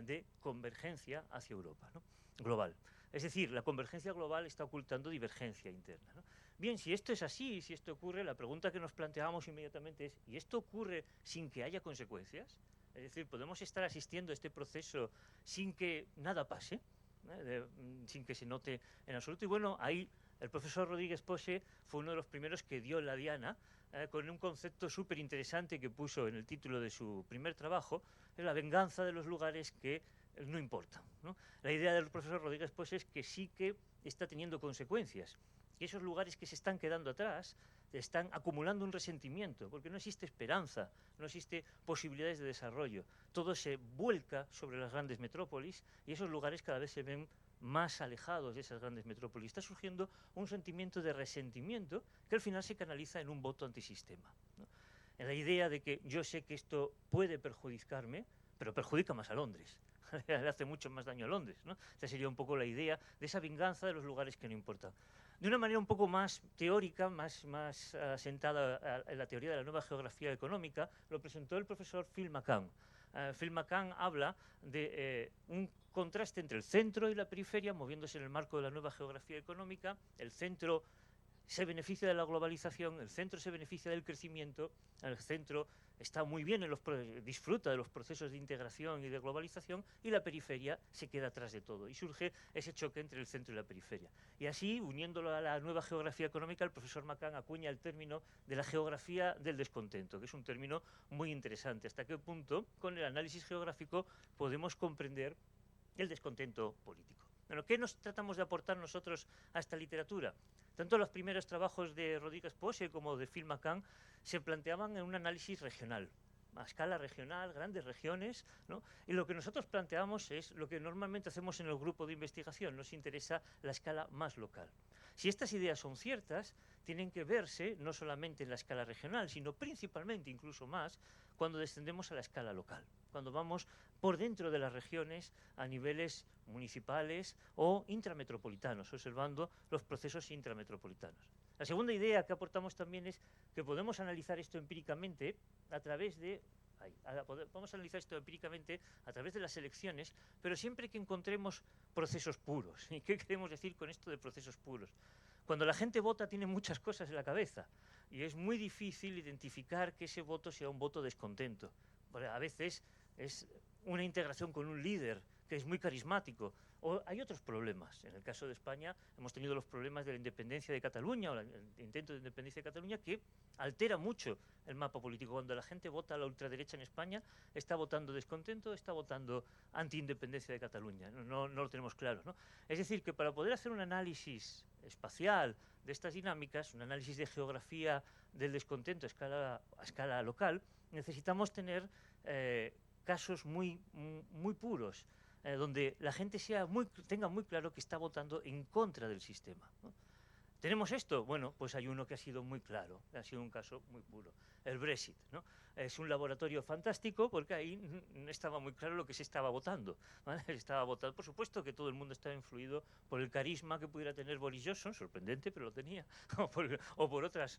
de convergencia hacia Europa, ¿no? Global. Es decir, la convergencia global está ocultando divergencia interna, ¿no? Bien, si esto es así, si esto ocurre, la pregunta que nos planteamos inmediatamente es, ¿y esto ocurre sin que haya consecuencias? Es decir, ¿podemos estar asistiendo a este proceso sin que nada pase? Sin que se note en absoluto. Y bueno, ahí el profesor Rodríguez Posse fue uno de los primeros que dio la diana con un concepto súper interesante que puso en el título de su primer trabajo, es la venganza de los lugares que no importan, ¿no? La idea del profesor Rodríguez Posse es que sí que está teniendo consecuencias, que esos lugares que se están quedando atrás están acumulando un resentimiento, porque no existe esperanza, no existe posibilidades de desarrollo. Todo se vuelca sobre las grandes metrópolis y esos lugares cada vez se ven más alejados de esas grandes metrópolis. Está surgiendo un sentimiento de resentimiento que al final se canaliza en un voto antisistema, ¿no? En la idea de que yo sé que esto puede perjudicarme, pero perjudica más a Londres. Le hace mucho más daño a Londres, ¿no? Esta sería un poco la idea de esa venganza de los lugares que no importan. De una manera un poco más teórica, más asentada en la teoría de la nueva geografía económica, lo presentó el profesor Phil McCann. Phil McCann habla de un contraste entre el centro y la periferia, moviéndose en el marco de la nueva geografía económica. El centro se beneficia de la globalización, el centro se beneficia del crecimiento, el centro está muy bien, disfruta de los procesos de integración y de globalización, y la periferia se queda atrás de todo. Y surge ese choque entre el centro y la periferia. Y así, uniéndolo a la nueva geografía económica, el profesor McCann acuña el término de la geografía del descontento, que es un término muy interesante. ¿Hasta qué punto, con el análisis geográfico, podemos comprender el descontento político? Bueno, ¿qué nos tratamos de aportar nosotros a esta literatura? Tanto los primeros trabajos de Rodríguez Posse como de Phil McCann se planteaban en un análisis regional, a escala regional, grandes regiones, ¿no? Y lo que nosotros planteamos es lo que normalmente hacemos en el grupo de investigación, nos interesa la escala más local. Si estas ideas son ciertas, tienen que verse no solamente en la escala regional, sino principalmente, incluso más, cuando descendemos a la escala local, cuando vamos por dentro de las regiones a niveles municipales o intrametropolitanos, observando los procesos intrametropolitanos. La segunda idea que aportamos también es que podemos analizar esto empíricamente a través de Vamos a analizar esto empíricamente a través de las elecciones, pero siempre que encontremos procesos puros. ¿Y qué queremos decir con esto de procesos puros? Cuando la gente vota tiene muchas cosas en la cabeza y es muy difícil identificar que ese voto sea un voto descontento. Porque a veces es una integración con un líder que es muy carismático. O hay otros problemas. En el caso de España hemos tenido los problemas de la independencia de Cataluña o el intento de independencia de Cataluña que altera mucho el mapa político. Cuando la gente vota a la ultraderecha en España, está votando descontento, está votando anti-independencia de Cataluña. No lo tenemos claro, ¿no? Es decir, que para poder hacer un análisis espacial de estas dinámicas, un análisis de geografía del descontento a escala local, necesitamos tener casos muy puros, donde la gente tenga muy claro que está votando en contra del sistema, ¿no? ¿Tenemos esto? Bueno, pues hay uno que ha sido muy claro, ha sido un caso muy puro, el Brexit, ¿no? Es un laboratorio fantástico porque ahí estaba muy claro lo que se estaba votando, ¿vale? Estaba votado, por supuesto que todo el mundo estaba influido por el carisma que pudiera tener Boris Johnson, sorprendente, pero lo tenía, o por otras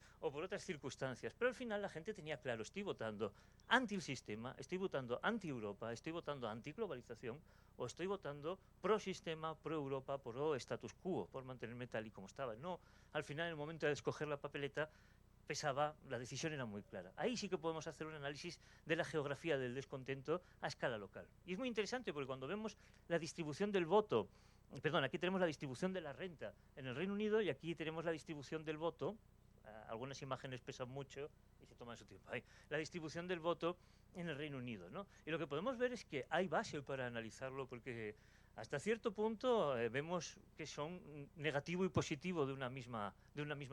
circunstancias. Pero al final la gente tenía claro, estoy votando anti el sistema, estoy votando anti Europa, estoy votando anti globalización, o estoy votando pro sistema, pro Europa, pro status quo, por mantenerme tal y como estaba. No, al final, en el momento de escoger la papeleta, la decisión era muy clara. Ahí sí que podemos hacer un análisis de la geografía del descontento a escala local. Y es muy interesante porque cuando vemos la distribución del voto, aquí tenemos la distribución de la renta en el Reino Unido y aquí tenemos la distribución del voto, algunas imágenes pesan mucho y se toman su tiempo. Ahí, la distribución del voto en el Reino Unido, ¿no? Y lo que podemos ver es que hay base para analizarlo porque hasta cierto punto vemos que son negativo y positivo de una misma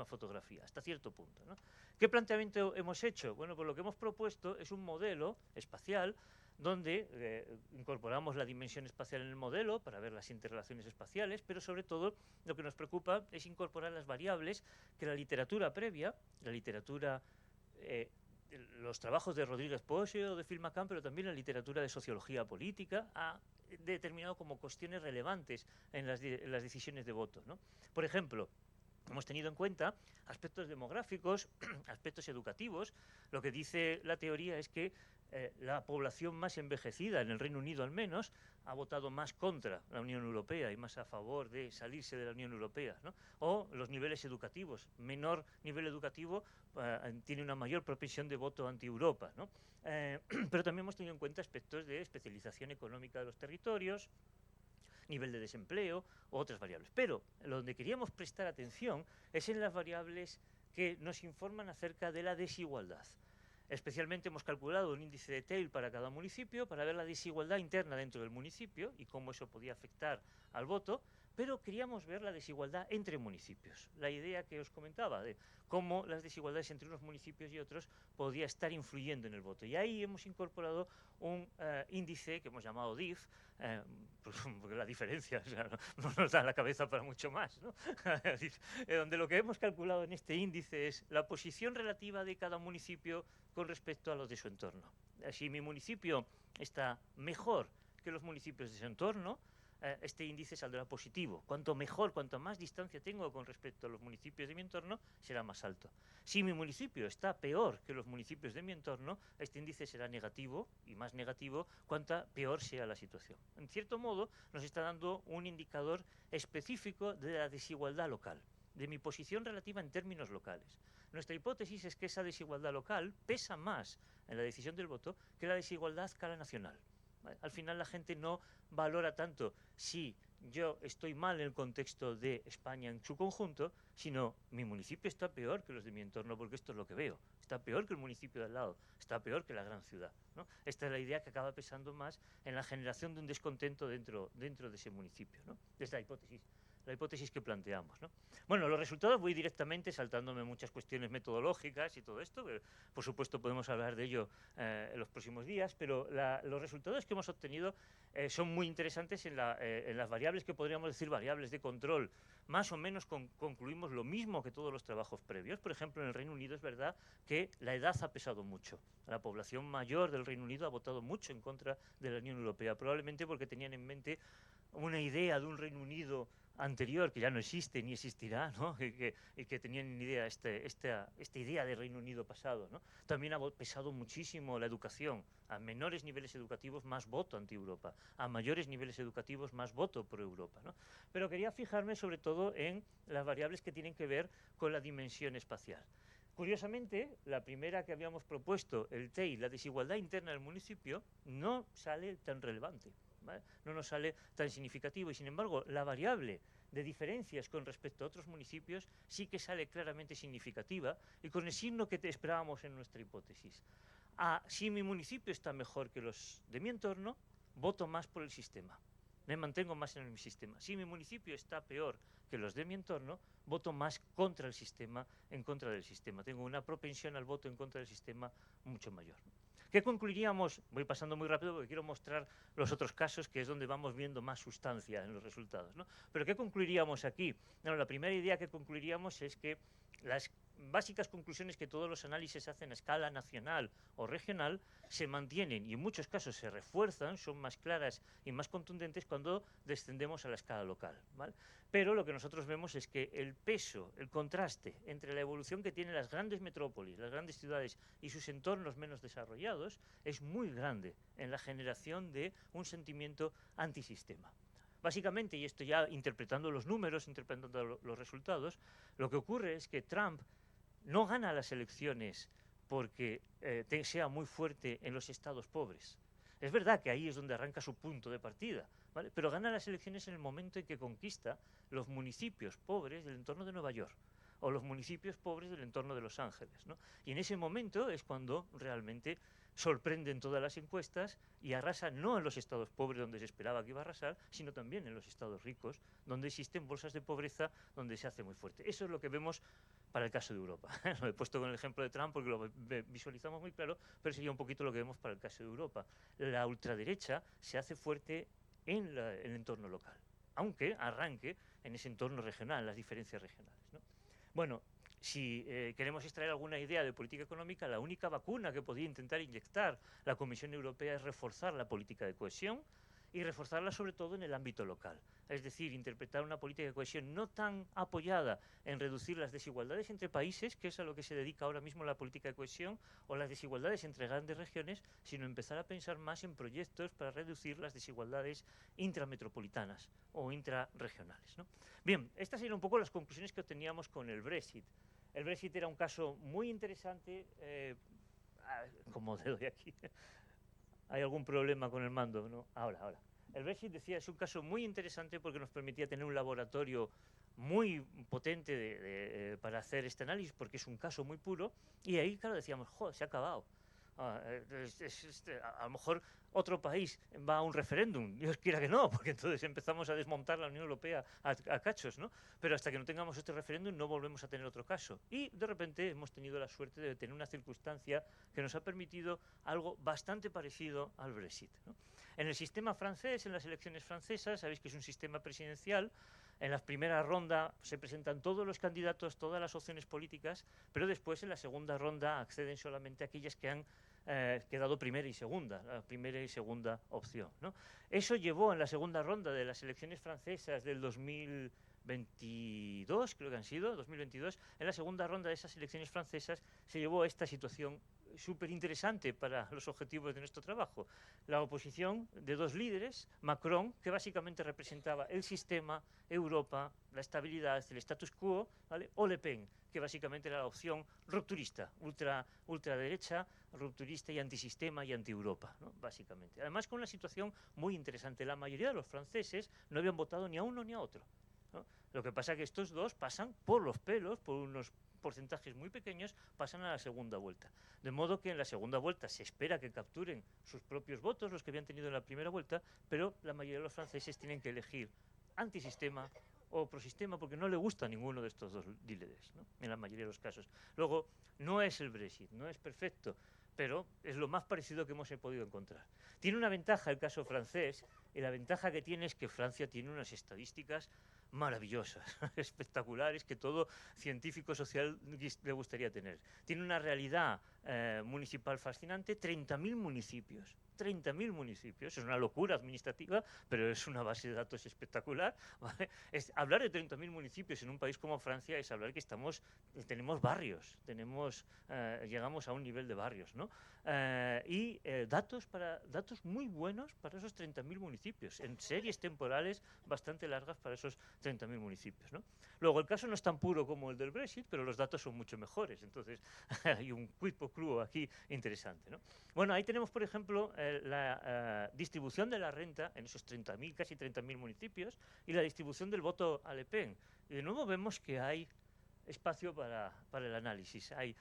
fotografía, hasta cierto punto, ¿no? ¿Qué planteamiento hemos hecho? Bueno, pues lo que hemos propuesto es un modelo espacial donde incorporamos la dimensión espacial en el modelo para ver las interrelaciones espaciales, pero sobre todo lo que nos preocupa es incorporar las variables que la literatura previa, los trabajos de Rodríguez Posse o de Phil McCann, pero también la literatura de sociología política, ha determinado como cuestiones relevantes en las decisiones de voto, ¿no? Por ejemplo, hemos tenido en cuenta aspectos demográficos, aspectos educativos. Lo que dice la teoría es que la población más envejecida, en el Reino Unido al menos, ha votado más contra la Unión Europea y más a favor de salirse de la Unión Europea, ¿no? O los niveles educativos. Menor nivel educativo tiene una mayor propensión de voto anti-Europa, ¿no? Pero también hemos tenido en cuenta aspectos de especialización económica de los territorios, nivel de desempleo, otras variables. Pero donde queríamos prestar atención es en las variables que nos informan acerca de la desigualdad. Especialmente hemos calculado un índice de Theil para cada municipio para ver la desigualdad interna dentro del municipio y cómo eso podía afectar al voto, pero queríamos ver la desigualdad entre municipios. La idea que os comentaba de cómo las desigualdades entre unos municipios y otros podía estar influyendo en el voto. Y ahí hemos incorporado un índice que hemos llamado DIF, porque la diferencia, o sea, no nos da la cabeza para mucho más, ¿no? Donde lo que hemos calculado en este índice es la posición relativa de cada municipio con respecto a los de su entorno. Si mi municipio está mejor que los municipios de su entorno, este índice saldrá positivo. Cuanto mejor, cuanto más distancia tengo con respecto a los municipios de mi entorno, será más alto. Si mi municipio está peor que los municipios de mi entorno, este índice será negativo, y más negativo cuanta peor sea la situación. En cierto modo, nos está dando un indicador específico de la desigualdad local, de mi posición relativa en términos locales. Nuestra hipótesis es que esa desigualdad local pesa más en la decisión del voto que la desigualdad a escala nacional. ¿Vale? Al final la gente no valora tanto si yo estoy mal en el contexto de España en su conjunto, sino mi municipio está peor que los de mi entorno, porque esto es lo que veo. Está peor que el municipio de al lado, está peor que la gran ciudad, ¿no? Esta es la idea que acaba pesando más en la generación de un descontento dentro de ese municipio, ¿no? Es la hipótesis que planteamos, ¿no? Bueno, los resultados voy directamente saltándome muchas cuestiones metodológicas y todo esto, que por supuesto podemos hablar de ello en los próximos días, pero los resultados que hemos obtenido son muy interesantes en las variables que podríamos decir variables de control. Más o menos concluimos lo mismo que todos los trabajos previos. Por ejemplo, en el Reino Unido es verdad que la edad ha pesado mucho. La población mayor del Reino Unido ha votado mucho en contra de la Unión Europea, probablemente porque tenían en mente una idea de un Reino Unido anterior, que ya no existe ni existirá, ¿no? y que tenían en idea esta idea de Reino Unido pasado, ¿no? También ha pesado muchísimo la educación. A menores niveles educativos, más voto anti-Europa. A mayores niveles educativos, más voto pro-Europa, ¿no? Pero quería fijarme sobre todo en las variables que tienen que ver con la dimensión espacial. Curiosamente, la primera que habíamos propuesto, el TEI, la desigualdad interna del municipio, no sale tan relevante, ¿vale? No nos sale tan significativo, y sin embargo la variable de diferencias con respecto a otros municipios sí que sale claramente significativa y con el signo que esperábamos en nuestra hipótesis. Si mi municipio está mejor que los de mi entorno, voto más por el sistema, me mantengo más en mi sistema. Si mi municipio está peor que los de mi entorno, voto más contra el sistema, en contra del sistema. Tengo una propensión al voto en contra del sistema mucho mayor. ¿Qué concluiríamos? Voy pasando muy rápido porque quiero mostrar los otros casos, que es donde vamos viendo más sustancia en los resultados, ¿no? Pero ¿qué concluiríamos aquí? Bueno, la primera idea que concluiríamos es que las básicas conclusiones que todos los análisis hacen a escala nacional o regional se mantienen y en muchos casos se refuerzan, son más claras y más contundentes cuando descendemos a la escala local, ¿vale? Pero lo que nosotros vemos es que el peso, el contraste entre la evolución que tienen las grandes metrópolis, las grandes ciudades y sus entornos menos desarrollados es muy grande en la generación de un sentimiento antisistema. Básicamente, y esto ya interpretando los números, interpretando los resultados, lo que ocurre es que Trump no gana las elecciones porque sea muy fuerte en los estados pobres. Es verdad que ahí es donde arranca su punto de partida, ¿vale? Pero gana las elecciones en el momento en que conquista los municipios pobres del entorno de Nueva York o los municipios pobres del entorno de Los Ángeles, ¿no? Y en ese momento es cuando realmente sorprenden todas las encuestas y arrasa no en los estados pobres donde se esperaba que iba a arrasar, sino también en los estados ricos, donde existen bolsas de pobreza, donde se hace muy fuerte. Eso es lo que vemos para el caso de Europa. Lo he puesto con el ejemplo de Trump porque lo visualizamos muy claro, pero sería un poquito lo que vemos para el caso de Europa. La ultraderecha se hace fuerte en el entorno local, aunque arranque en ese entorno regional, las diferencias regionales, ¿no? Bueno, si queremos extraer alguna idea de política económica, la única vacuna que podría intentar inyectar la Comisión Europea es reforzar la política de cohesión y reforzarla sobre todo en el ámbito local. Es decir, interpretar una política de cohesión no tan apoyada en reducir las desigualdades entre países, que es a lo que se dedica ahora mismo la política de cohesión, o las desigualdades entre grandes regiones, sino empezar a pensar más en proyectos para reducir las desigualdades intrametropolitanas o intrarregionales, ¿no? Bien, estas eran un poco las conclusiones que obteníamos con el Brexit. El Brexit era un caso muy interesante. ¿Cómo te doy aquí? ¿Hay algún problema con el mando? ¿No? Ahora. El Brexit, decía, es un caso muy interesante porque nos permitía tener un laboratorio muy potente para hacer este análisis, porque es un caso muy puro, y ahí, claro, decíamos, joder, se ha acabado. A lo mejor otro país va a un referéndum, Dios quiera que no, porque entonces empezamos a desmontar la Unión Europea a cachos, ¿no? Pero hasta que no tengamos este referéndum no volvemos a tener otro caso. Y de repente hemos tenido la suerte de tener una circunstancia que nos ha permitido algo bastante parecido al Brexit, ¿no? En el sistema francés, en las elecciones francesas, sabéis que es un sistema presidencial. En la primera ronda se presentan todos los candidatos, todas las opciones políticas, pero después en la segunda ronda acceden solamente aquellas que han quedado primera y segunda, la primera y segunda opción, ¿no? Eso llevó en la segunda ronda de las elecciones francesas del 2022, creo que han sido, 2022, en la segunda ronda de esas elecciones francesas se llevó a esta situación súper interesante para los objetivos de nuestro trabajo. La oposición de dos líderes, Macron, que básicamente representaba el sistema, Europa, la estabilidad, el status quo, ¿vale? O Le Pen, que básicamente era la opción rupturista, ultraderecha, rupturista y antisistema y anti-Europa, ¿no? Básicamente. Además, con una situación muy interesante. La mayoría de los franceses no habían votado ni a uno ni a otro, ¿no? Lo que pasa es que estos dos pasan por los pelos, por unos porcentajes muy pequeños, pasan a la segunda vuelta. De modo que en la segunda vuelta se espera que capturen sus propios votos, los que habían tenido en la primera vuelta, pero la mayoría de los franceses tienen que elegir antisistema o prosistema porque no le gusta a ninguno de estos dos líderes, ¿no? En la mayoría de los casos. Luego, no es el Brexit, no es perfecto, pero es lo más parecido que hemos podido encontrar. Tiene una ventaja el caso francés, y la ventaja que tiene es que Francia tiene unas estadísticas maravillosas, espectaculares, que todo científico social le gustaría tener. Tiene una realidad municipal fascinante, 30.000 municipios. 30.000 municipios, es una locura administrativa, pero es una base de datos espectacular, ¿vale? Hablar de 30.000 municipios en un país como Francia es hablar que tenemos barrios, llegamos a un nivel de barrios, ¿no? Datos muy buenos para esos 30.000 municipios, en series temporales bastante largas para esos 30.000 municipios, ¿no? Luego, el caso no es tan puro como el del Brexit, pero los datos son mucho mejores, entonces hay un quid pro quo aquí interesante, ¿no? Bueno, ahí tenemos, por ejemplo, la distribución de la renta en esos 30.000, casi 30.000 municipios, y la distribución del voto a Le Pen. Y de nuevo vemos que hay espacio para el análisis, hay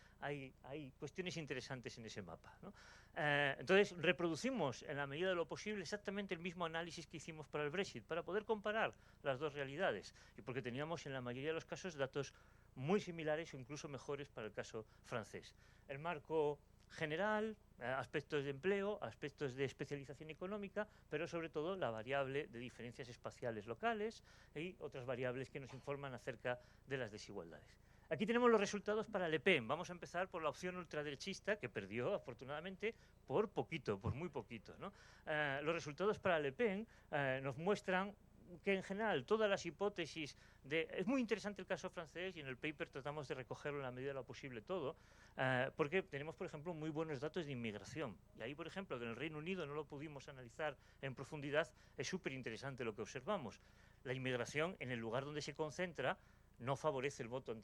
cuestiones interesantes en ese mapa, ¿no? Entonces, reproducimos en la medida de lo posible exactamente el mismo análisis que hicimos para el Brexit, para poder comparar las dos realidades, y porque teníamos en la mayoría de los casos datos muy similares o incluso mejores para el caso francés. El marco general, aspectos de empleo, aspectos de especialización económica, pero sobre todo la variable de diferencias espaciales locales y otras variables que nos informan acerca de las desigualdades. Aquí tenemos los resultados para Le Pen. Vamos a empezar por la opción ultraderechista, que perdió, afortunadamente, por poquito, por muy poquito, ¿no? Los resultados para Le Pen nos muestran que en general todas las hipótesis es muy interesante el caso francés, y en el paper tratamos de recogerlo en la medida de lo posible todo, porque tenemos, por ejemplo, muy buenos datos de inmigración. Y ahí, por ejemplo, que en el Reino Unido no lo pudimos analizar en profundidad, es súper interesante lo que observamos. La inmigración, en el lugar donde se concentra, no favorece el voto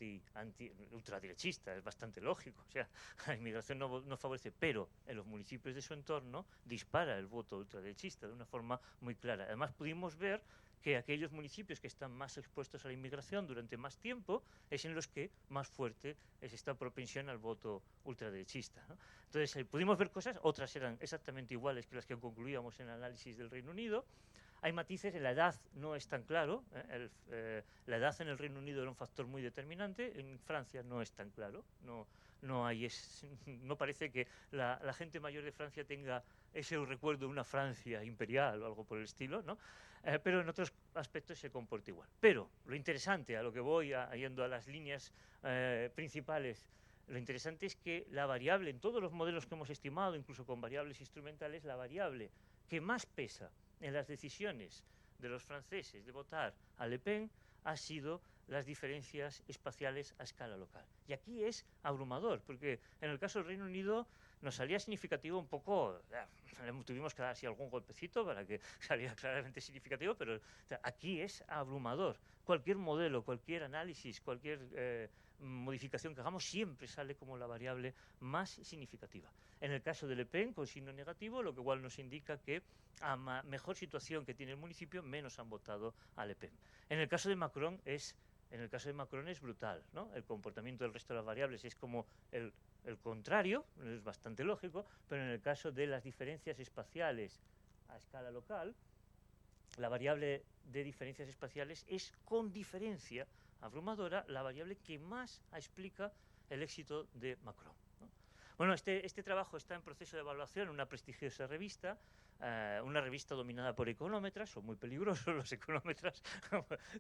ultraderechista, es bastante lógico. O sea, la inmigración no favorece, pero en los municipios de su entorno dispara el voto ultraderechista de una forma muy clara. Además, pudimos ver que aquellos municipios que están más expuestos a la inmigración durante más tiempo es en los que más fuerte es esta propensión al voto ultraderechista, ¿no? Entonces, pudimos ver cosas, otras eran exactamente iguales que las que concluíamos en el análisis del Reino Unido. Hay matices, la edad no es tan claro, la edad en el Reino Unido era un factor muy determinante, en Francia no es tan claro, no parece que la gente mayor de Francia tenga ese recuerdo de una Francia imperial o algo por el estilo, ¿no? Pero en otros aspectos se comporta igual. Pero lo interesante, a lo que voy, yendo a las líneas principales, lo interesante es que la variable, en todos los modelos que hemos estimado, incluso con variables instrumentales, la variable que más pesa en las decisiones de los franceses de votar a Le Pen ha sido las diferencias espaciales a escala local. Y aquí es abrumador, porque en el caso del Reino Unido nos salía significativo un poco, tuvimos que dar así algún golpecito para que saliera claramente significativo, pero aquí es abrumador. Cualquier modelo, cualquier análisis, cualquier modificación que hagamos siempre sale como la variable más significativa. En el caso de Le Pen, con signo negativo, lo que igual nos indica que a mejor situación que tiene el municipio, menos han votado a Le Pen. En el caso de Macron es brutal, ¿no? El comportamiento del resto de las variables es como el contrario, es bastante lógico, pero en el caso de las diferencias espaciales a escala local, la variable de diferencias espaciales es con diferencia abrumadora la variable que más explica el éxito de Macron, ¿no? Bueno, este trabajo está en proceso de evaluación en una prestigiosa revista, una revista dominada por económetras. Son muy peligrosos los económetras,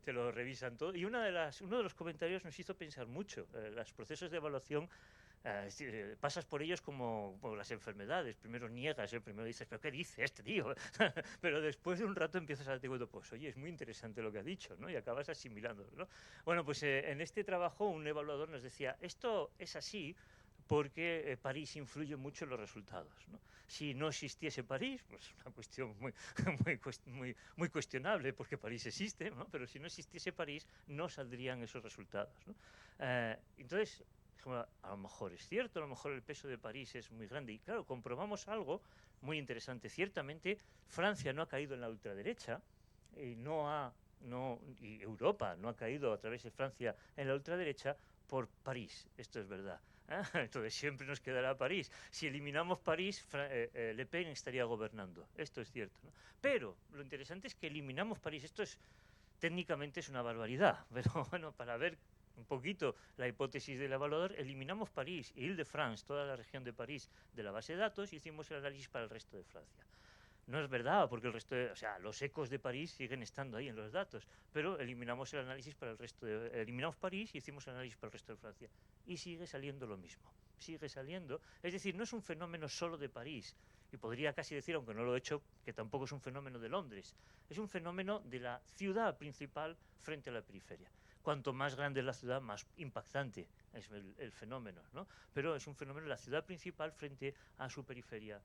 te lo revisan todo. Y uno de los comentarios nos hizo pensar mucho. Los procesos de evaluación pasas por ellos como por las enfermedades. Primero niegas, primero dices, ¿pero qué dice este tío? Pero después de un rato empiezas a darte cuenta, pues oye, es muy interesante lo que ha dicho, ¿no? Y acabas asimilándolo, ¿no? Bueno, pues en este trabajo un evaluador nos decía, esto es así porque París influye mucho en los resultados, ¿no? Si no existiese París, pues una cuestión muy cuestionable, porque París existe, ¿no? Pero si no existiese París, no saldrían esos resultados, ¿no? Entonces, a lo mejor es cierto, a lo mejor el peso de París es muy grande. Y claro, comprobamos algo muy interesante. Ciertamente, Francia no ha caído en la ultraderecha, y Europa no ha caído a través de Francia en la ultraderecha por París. Esto es verdad. Entonces siempre nos quedará París. Si eliminamos París, Le Pen estaría gobernando. Esto es cierto, ¿no? Pero lo interesante es que eliminamos París. Técnicamente es una barbaridad, pero bueno, para ver un poquito la hipótesis del evaluador, eliminamos París y Île-de-France, toda la región de París, de la base de datos, y hicimos el análisis para el resto de Francia. No es verdad, porque los ecos de París siguen estando ahí en los datos, pero eliminamos el análisis para el resto eliminamos París y hicimos el análisis para el resto de Francia. Y sigue saliendo lo mismo, sigue saliendo. Es decir, no es un fenómeno solo de París, y podría casi decir, aunque no lo he hecho, que tampoco es un fenómeno de Londres. Es un fenómeno de la ciudad principal frente a la periferia. Cuanto más grande es la ciudad, más impactante es el fenómeno, ¿no? Pero es un fenómeno de la ciudad principal frente a su periferia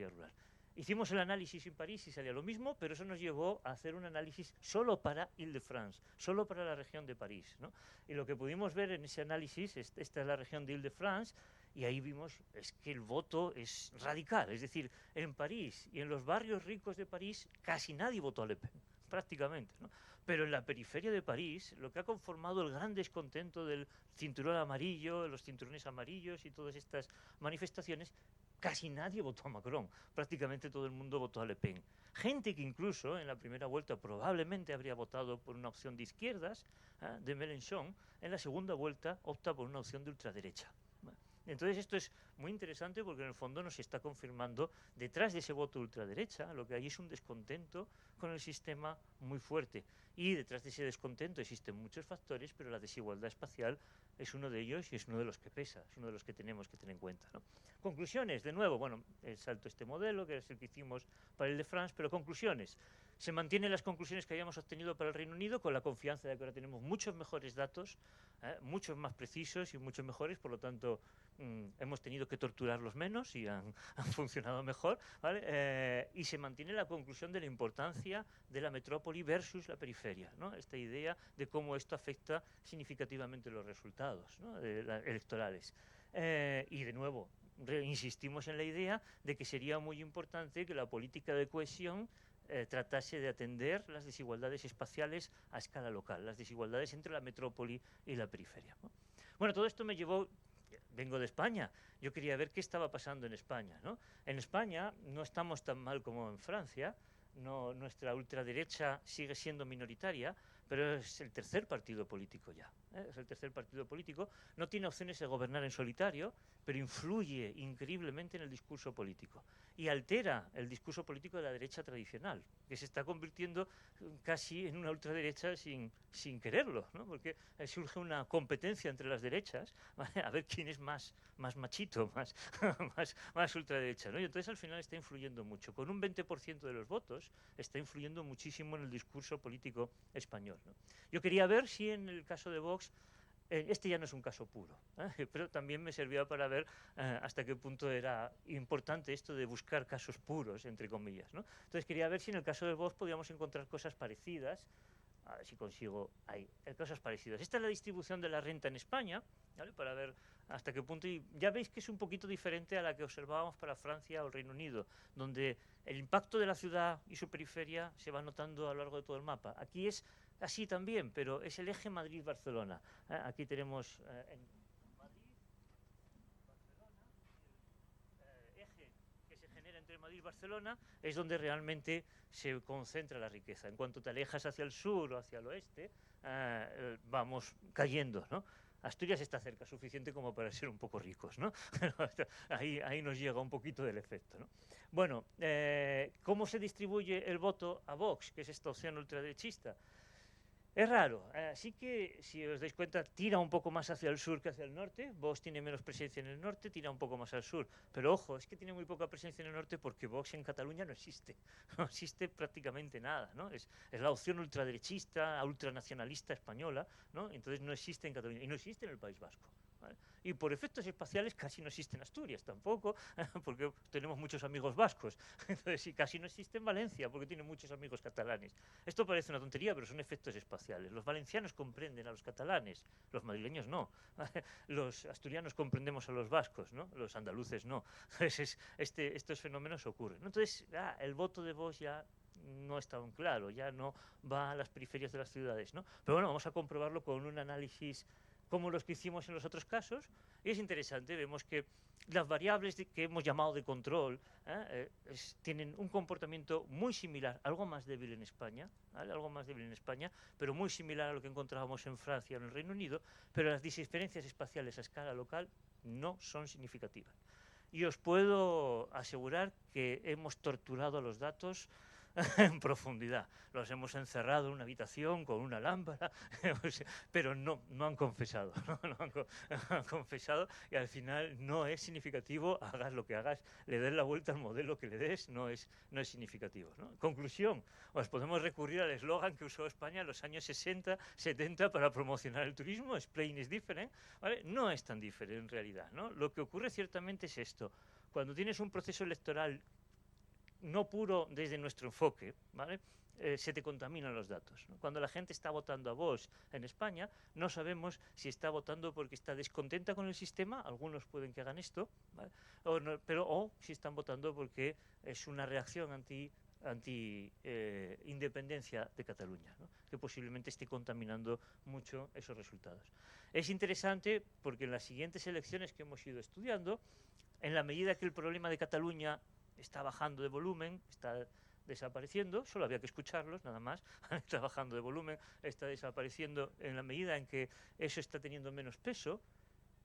rural. Hicimos el análisis en París y salía lo mismo, pero eso nos llevó a hacer un análisis solo para Île-de-France, solo para la región de París, ¿no? Y lo que pudimos ver en ese análisis, esta es la región de Île-de-France, y ahí vimos que el voto es radical. Es decir, en París y en los barrios ricos de París casi nadie votó a Le Pen, prácticamente, ¿no? Pero en la periferia de París, lo que ha conformado el gran descontento del cinturón amarillo, los cinturones amarillos y todas estas manifestaciones, casi nadie votó a Macron, prácticamente todo el mundo votó a Le Pen. Gente que incluso en la primera vuelta probablemente habría votado por una opción de izquierdas, de Mélenchon, en la segunda vuelta opta por una opción de ultraderecha. Entonces esto es muy interesante porque en el fondo nos está confirmando, detrás de ese voto ultraderecha, lo que hay es un descontento con el sistema muy fuerte. Y detrás de ese descontento existen muchos factores, pero la desigualdad espacial es uno de ellos y es uno de los que pesa, es uno de los que tenemos que tener en cuenta, ¿no? Conclusiones, de nuevo, bueno, salto este modelo, que es el que hicimos para Île-de-France, pero conclusiones. Se mantienen las conclusiones que habíamos obtenido para el Reino Unido, con la confianza de que ahora tenemos muchos mejores datos, muchos más precisos y muchos mejores, por lo tanto hemos tenido que torturarlos menos y han funcionado mejor, ¿vale? Y se mantiene la conclusión de la importancia de la metrópoli versus la periferia, ¿no? Esta idea de cómo esto afecta significativamente los resultados, ¿no? Electorales. Y de nuevo, insistimos en la idea de que sería muy importante que la política de cohesión tratase de atender las desigualdades espaciales a escala local, las desigualdades entre la metrópoli y la periferia, ¿no? Bueno, todo esto me llevó... Vengo de España, yo quería ver qué estaba pasando en España, ¿no? En España no estamos tan mal como en Francia, nuestra ultraderecha sigue siendo minoritaria, pero es el tercer partido político ya, ¿eh? Es el tercer partido político, no tiene opciones de gobernar en solitario, pero influye increíblemente en el discurso político y altera el discurso político de la derecha tradicional, que se está convirtiendo casi en una ultraderecha sin quererlo, ¿no? Porque surge una competencia entre las derechas, ¿vale? A ver quién es más machito, más ultraderecha, ¿no? Y entonces al final está influyendo mucho. Con un 20% de los votos está influyendo muchísimo en el discurso político español, ¿no? Yo quería ver si en el caso de Vox, este ya no es un caso puro, pero también me servía para ver hasta qué punto era importante esto de buscar casos puros, entre comillas, ¿no? Entonces quería ver si en el caso de Vox podíamos encontrar cosas parecidas, a ver si consigo ahí, cosas parecidas. Esta es la distribución de la renta en España, ¿vale? Para ver hasta qué punto, y ya veis que es un poquito diferente a la que observábamos para Francia o el Reino Unido, donde el impacto de la ciudad y su periferia se va notando a lo largo de todo el mapa. Aquí es así también, pero es el eje Madrid-Barcelona. Aquí tenemos en Madrid, Barcelona, el eje que se genera entre Madrid y Barcelona es donde realmente se concentra la riqueza. En cuanto te alejas hacia el sur o hacia el oeste, vamos cayendo, ¿no? Asturias está cerca, suficiente como para ser un poco ricos, ¿no? ahí nos llega un poquito del efecto, ¿no? Bueno, ¿cómo se distribuye el voto a Vox, que es esta opción ultraderechista? Es raro, así que si os dais cuenta tira un poco más hacia el sur que hacia el norte. Vox tiene menos presencia en el norte, tira un poco más al sur, pero ojo, es que tiene muy poca presencia en el norte porque Vox en Cataluña no existe, no existe prácticamente nada, ¿no? Es la opción ultraderechista, ultranacionalista española, ¿no? Entonces no existe en Cataluña y no existe en el País Vasco, ¿vale? Y por efectos espaciales casi no existe en Asturias tampoco, porque tenemos muchos amigos vascos. Entonces sí, casi no existe en Valencia, porque tiene muchos amigos catalanes. Esto parece una tontería, pero son efectos espaciales. Los valencianos comprenden a los catalanes, los madrileños no. Los asturianos comprendemos a los vascos, ¿no? Los andaluces no. Entonces estos fenómenos ocurren, ¿no? Entonces el voto de Vox ya no está tan claro, ya no va a las periferias de las ciudades, ¿no? Pero bueno, vamos a comprobarlo con un análisis como los que hicimos en los otros casos, y es interesante, vemos que las variables que hemos llamado de control tienen un comportamiento muy similar, algo más débil en España, ¿vale? Algo más débil en España, pero muy similar a lo que encontrábamos en Francia o en el Reino Unido, pero las diferencias espaciales a escala local no son significativas. Y os puedo asegurar que hemos torturado a los datos en profundidad. Los hemos encerrado en una habitación con una lámpara, pero no han confesado, no han confesado, y al final no es significativo, hagas lo que hagas, le des la vuelta al modelo que le des, no es significativo, ¿no? Conclusión, os podemos recurrir al eslogan que usó España en los años 60, 70 para promocionar el turismo, Spain is different, ¿vale? No es tan diferente en realidad, ¿no? Lo que ocurre ciertamente es esto: cuando tienes un proceso electoral no puro desde nuestro enfoque, ¿vale? Se te contaminan los datos, ¿no? Cuando la gente está votando a Vox en España, no sabemos si está votando porque está descontenta con el sistema, algunos pueden que hagan esto, ¿vale? o si están votando porque es una reacción anti independencia de Cataluña, ¿no? Que posiblemente esté contaminando mucho esos resultados. Es interesante porque en las siguientes elecciones que hemos ido estudiando, en la medida que el problema de Cataluña está bajando de volumen, está desapareciendo, solo había que escucharlos, nada más, está bajando de volumen, está desapareciendo, en la medida en que eso está teniendo menos peso,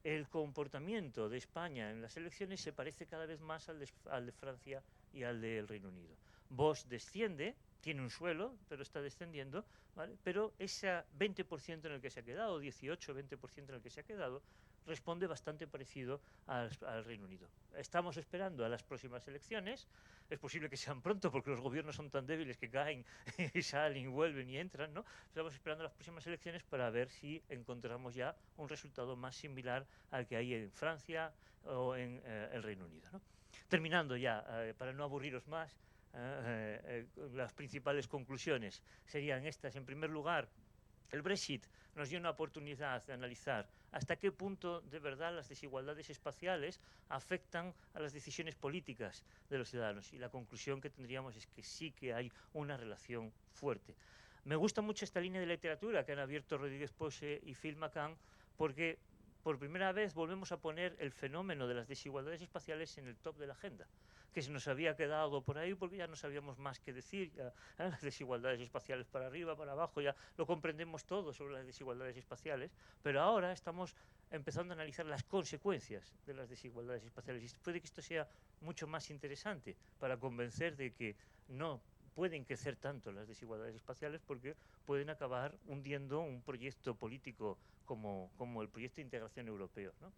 el comportamiento de España en las elecciones se parece cada vez más al de Francia y al del Reino Unido. Vox desciende, tiene un suelo, pero está descendiendo, ¿vale? Pero ese 20% en el que se ha quedado, 18-20% en el que se ha quedado, responde bastante parecido al Reino Unido. Estamos esperando a las próximas elecciones, es posible que sean pronto porque los gobiernos son tan débiles que caen y salen y vuelven y entran, ¿no? Estamos esperando a las próximas elecciones para ver si encontramos ya un resultado más similar al que hay en Francia o en el Reino Unido, ¿no? Terminando ya, para no aburriros más, las principales conclusiones serían estas. En primer lugar, el Brexit nos dio una oportunidad de analizar hasta qué punto de verdad las desigualdades espaciales afectan a las decisiones políticas de los ciudadanos, y la conclusión que tendríamos es que sí que hay una relación fuerte. Me gusta mucho esta línea de literatura que han abierto Rodríguez Pose y Phil McCann, porque por primera vez volvemos a poner el fenómeno de las desigualdades espaciales en el top de la agenda, que se nos había quedado por ahí porque ya no sabíamos más qué decir, ya, las desigualdades espaciales para arriba, para abajo, ya lo comprendemos todo sobre las desigualdades espaciales, pero ahora estamos empezando a analizar las consecuencias de las desigualdades espaciales, y puede que esto sea mucho más interesante para convencer de que no pueden crecer tanto las desigualdades espaciales, porque pueden acabar hundiendo un proyecto político como el proyecto de integración europeo, ¿no?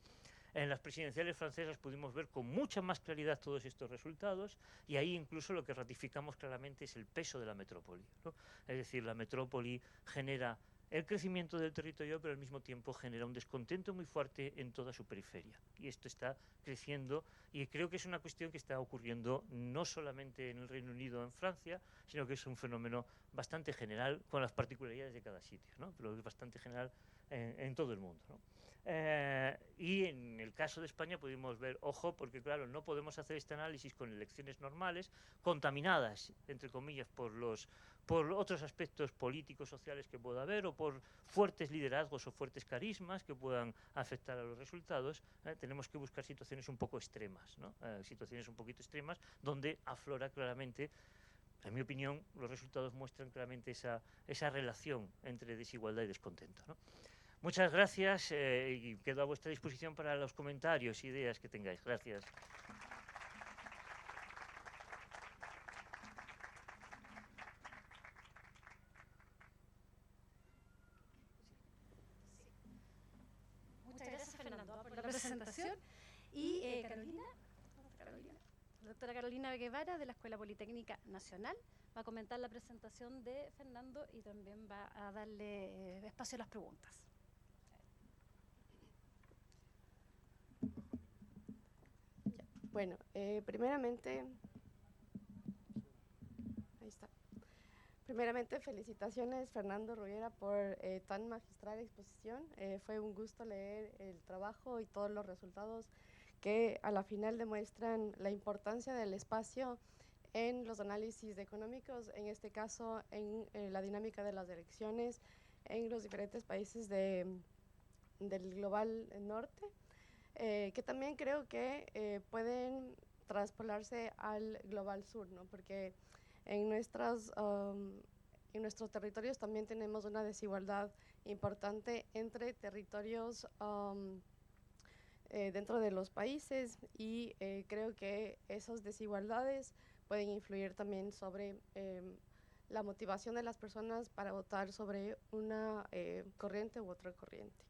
En las presidenciales francesas pudimos ver con mucha más claridad todos estos resultados, y ahí incluso lo que ratificamos claramente es el peso de la metrópoli, ¿no? Es decir, la metrópoli genera el crecimiento del territorio, pero al mismo tiempo genera un descontento muy fuerte en toda su periferia. Y esto está creciendo, y creo que es una cuestión que está ocurriendo no solamente en el Reino Unido o en Francia, sino que es un fenómeno bastante general, con las particularidades de cada sitio, ¿no? Pero es bastante general en todo el mundo, ¿no? Y en el caso de España pudimos ver, ojo, porque claro, no podemos hacer este análisis con elecciones normales, contaminadas, entre comillas, por otros aspectos políticos, sociales que pueda haber, o por fuertes liderazgos o fuertes carismas que puedan afectar a los resultados. Tenemos que buscar situaciones un poco extremas, ¿no? Situaciones un poquito extremas, donde aflora claramente. En mi opinión, los resultados muestran claramente esa relación entre desigualdad y descontento, ¿no? Muchas gracias, y quedo a vuestra disposición para los comentarios, ideas que tengáis. Gracias. presentación. Y Carolina, la doctora Carolina Guevara, de la Escuela Politécnica Nacional, va a comentar la presentación de Fernando y también va a darle espacio a las preguntas. Bueno, primeramente, ahí está. Primeramente, felicitaciones Fernando Rubiera por tan magistral exposición. Fue un gusto leer el trabajo y todos los resultados que a la final demuestran la importancia del espacio en los análisis económicos, en este caso en la dinámica de las elecciones en los diferentes países del global norte. Que también creo que pueden traspolarse al global sur, ¿no? Porque en nuestros territorios también tenemos una desigualdad importante entre territorios dentro de los países y creo que esas desigualdades pueden influir también sobre la motivación de las personas para votar sobre una corriente u otra corriente.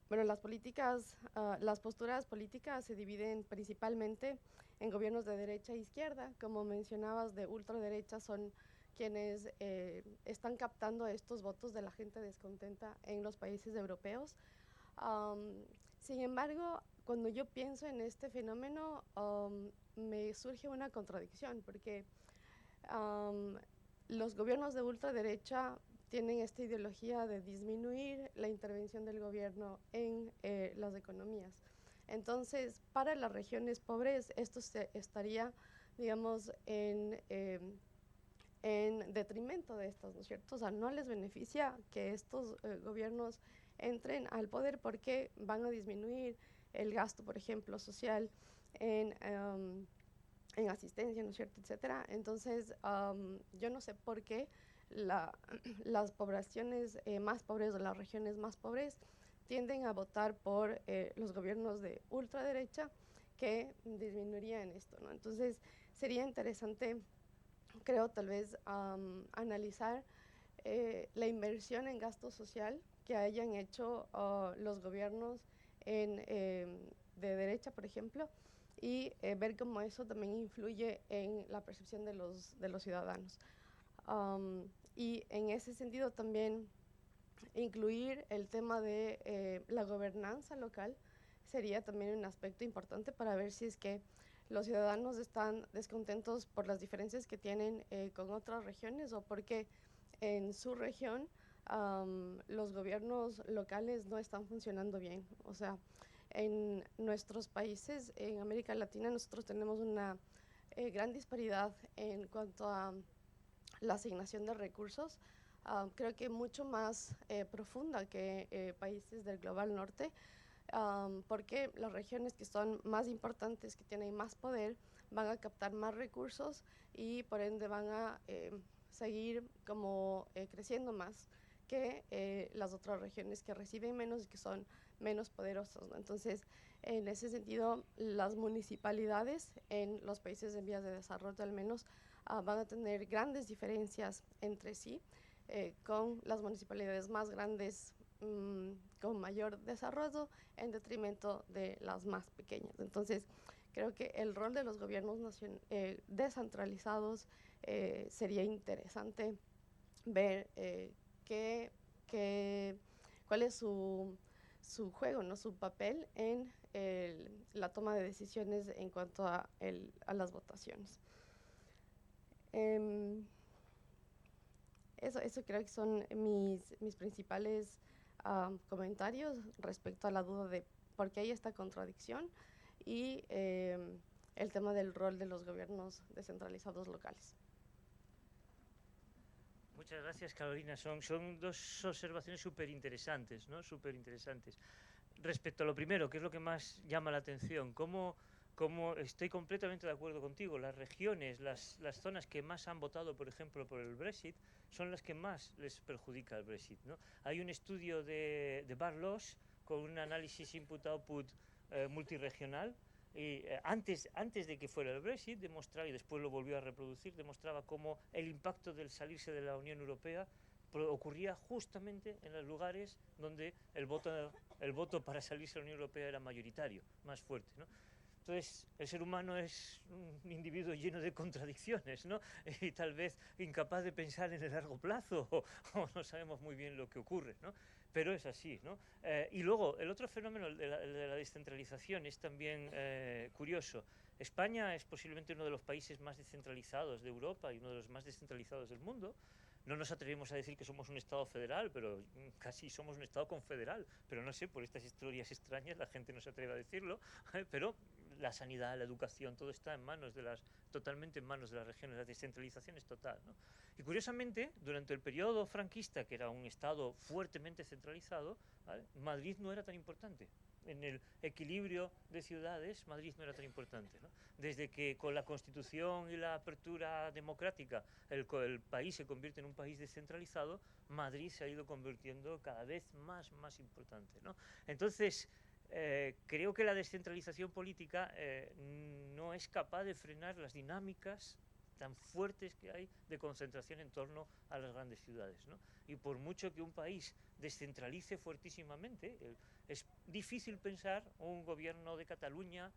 Bueno, las posturas políticas se dividen principalmente en gobiernos de derecha e izquierda. Como mencionabas, de ultraderecha son quienes están captando estos votos de la gente descontenta en los países europeos. Sin embargo, cuando yo pienso en este fenómeno, me surge una contradicción, porque los gobiernos de ultraderecha tienen esta ideología de disminuir la intervención del gobierno en las economías. Entonces, para las regiones pobres, esto estaría, digamos, en detrimento de estas, ¿no es cierto? O sea, no les beneficia que estos gobiernos entren al poder porque van a disminuir el gasto, por ejemplo, social en asistencia, ¿no es cierto?, etcétera. Entonces, yo no sé por qué las poblaciones más pobres o las regiones más pobres tienden a votar por los gobiernos de ultraderecha que disminuirían esto, ¿no? Entonces, sería interesante, creo, tal vez analizar la inversión en gasto social que hayan hecho los gobiernos de derecha, por ejemplo, y ver cómo eso también influye en la percepción de los ciudadanos. Y en ese sentido también incluir el tema de la gobernanza local sería también un aspecto importante para ver si es que los ciudadanos están descontentos por las diferencias que tienen con otras regiones o porque en su región los gobiernos locales no están funcionando bien. O sea, en nuestros países, en América Latina, nosotros tenemos una gran disparidad en cuanto a la asignación de recursos, creo que mucho más profunda que países del global norte, porque las regiones que son más importantes, que tienen más poder, van a captar más recursos y por ende van a seguir como creciendo más que las otras regiones que reciben menos y que son menos poderosos, ¿no? Entonces, en ese sentido, las municipalidades en los países en vías de desarrollo al menos van a tener grandes diferencias entre sí, con las municipalidades más grandes con mayor desarrollo en detrimento de las más pequeñas. Entonces, creo que el rol de los gobiernos descentralizados sería interesante ver cuál es su juego, ¿no?, su papel en la toma de decisiones en cuanto a las votaciones. Eso creo que son mis principales comentarios respecto a la duda de por qué hay esta contradicción y el tema del rol de los gobiernos descentralizados locales. Muchas gracias, Carolina. Son dos observaciones súper interesantes, ¿no? Súper interesantes. Respecto a lo primero, ¿qué es lo que más llama la atención? ¿Cómo estoy completamente de acuerdo contigo? Las regiones, las zonas que más han votado, por ejemplo, por el Brexit, son las que más les perjudica el Brexit, ¿no? Hay un estudio de Barlows con un análisis input-output multirregional, y antes de que fuera el Brexit demostraba, y después lo volvió a reproducir, demostraba cómo el impacto del salirse de la Unión Europea ocurría justamente en los lugares donde el voto para salirse de la Unión Europea era mayoritario, más fuerte, ¿no? Entonces, el ser humano es un individuo lleno de contradicciones, ¿no? Y tal vez incapaz de pensar en el largo plazo, o no sabemos muy bien lo que ocurre, ¿no? Pero es así, ¿no? Y luego, el otro fenómeno el de la descentralización es también curioso. España es posiblemente uno de los países más descentralizados de Europa y uno de los más descentralizados del mundo. No nos atrevemos a decir que somos un Estado federal, pero casi somos un Estado confederal. Pero no sé, por estas historias extrañas la gente no se atreve a decirlo, pero la sanidad, la educación, todo está en manos de totalmente en manos de las regiones. La descentralización es total, ¿no? Y curiosamente, durante el periodo franquista, que era un Estado fuertemente centralizado, ¿vale?, Madrid no era tan importante. En el equilibrio de ciudades, Madrid no era tan importante, ¿no? Desde que con la Constitución y la apertura democrática el país se convierte en un país descentralizado, Madrid se ha ido convirtiendo cada vez más importante, ¿no? Entonces, creo que la descentralización política no es capaz de frenar las dinámicas tan fuertes que hay de concentración en torno a las grandes ciudades, ¿no? Y por mucho que un país descentralice fuertísimamente, es difícil pensar un gobierno de Cataluña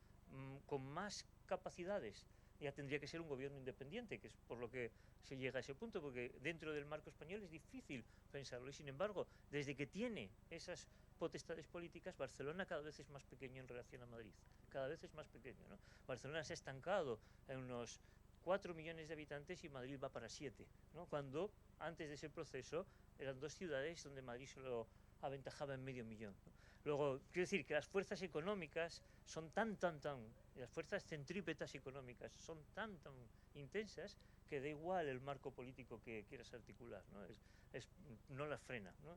con más capacidades. Ya tendría que ser un gobierno independiente, que es por lo que se llega a ese punto, porque dentro del marco español es difícil pensarlo. Y sin embargo, desde que tiene esas potestades políticas, Barcelona cada vez es más pequeño en relación a Madrid. Cada vez es más pequeño, ¿no? Barcelona se ha estancado en unos 4 millones de habitantes y Madrid va para 7, ¿no? Cuando antes de ese proceso eran 2 ciudades donde Madrid solo aventajaba en medio millón, ¿no? Luego, quiero decir que las fuerzas económicas son las fuerzas centrípetas económicas son tan intensas que da igual el marco político que quieras articular, ¿no? No las frena, ¿no?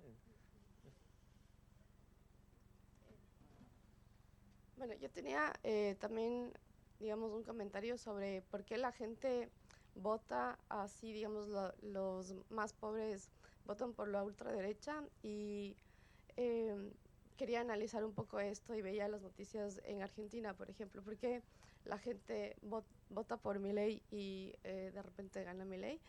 Bueno, yo tenía también, digamos, un comentario sobre por qué la gente vota así, digamos, los más pobres votan por la ultraderecha, y quería analizar un poco esto y veía las noticias en Argentina, por ejemplo, por qué la gente vota por Milei y de repente gana Milei.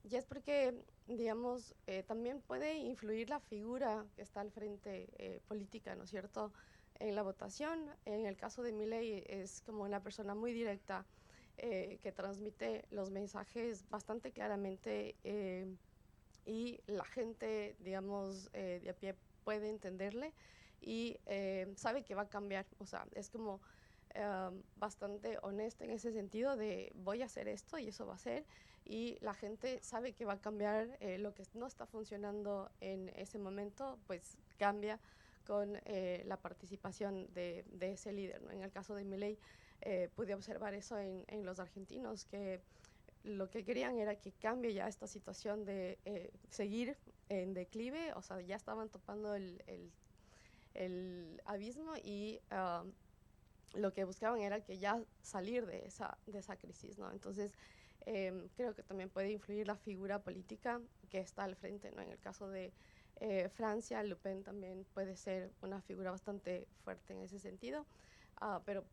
Y es porque, digamos, también puede influir la figura que está al frente política, ¿no es cierto?, en la votación. En el caso de Milei es como una persona muy directa que transmite los mensajes bastante claramente y la gente, digamos, de a pie puede entenderle y sabe que va a cambiar. O sea, es como bastante honesta en ese sentido de voy a hacer esto y eso va a ser, y la gente sabe que va a cambiar. Lo que no está funcionando en ese momento, pues cambia con la participación de ese líder, ¿no? En el caso de Milei pude observar eso en los argentinos, que lo que querían era que cambie ya esta situación de seguir en declive. O sea, ya estaban topando el abismo y lo que buscaban era que ya salir de esa crisis, ¿no? Entonces, creo que también puede influir la figura política que está al frente, ¿no? En el caso de Francia, Le Pen también puede ser una figura bastante fuerte en ese sentido, pero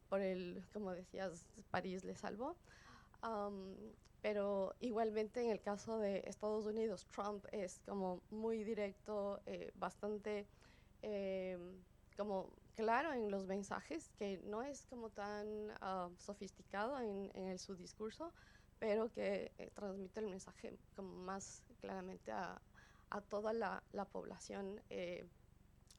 como decías, París le salvó. Pero igualmente en el caso de Estados Unidos, Trump es como muy directo, bastante como claro en los mensajes, que no es como tan sofisticado en su discurso, pero que transmite el mensaje como más claramente a toda la población,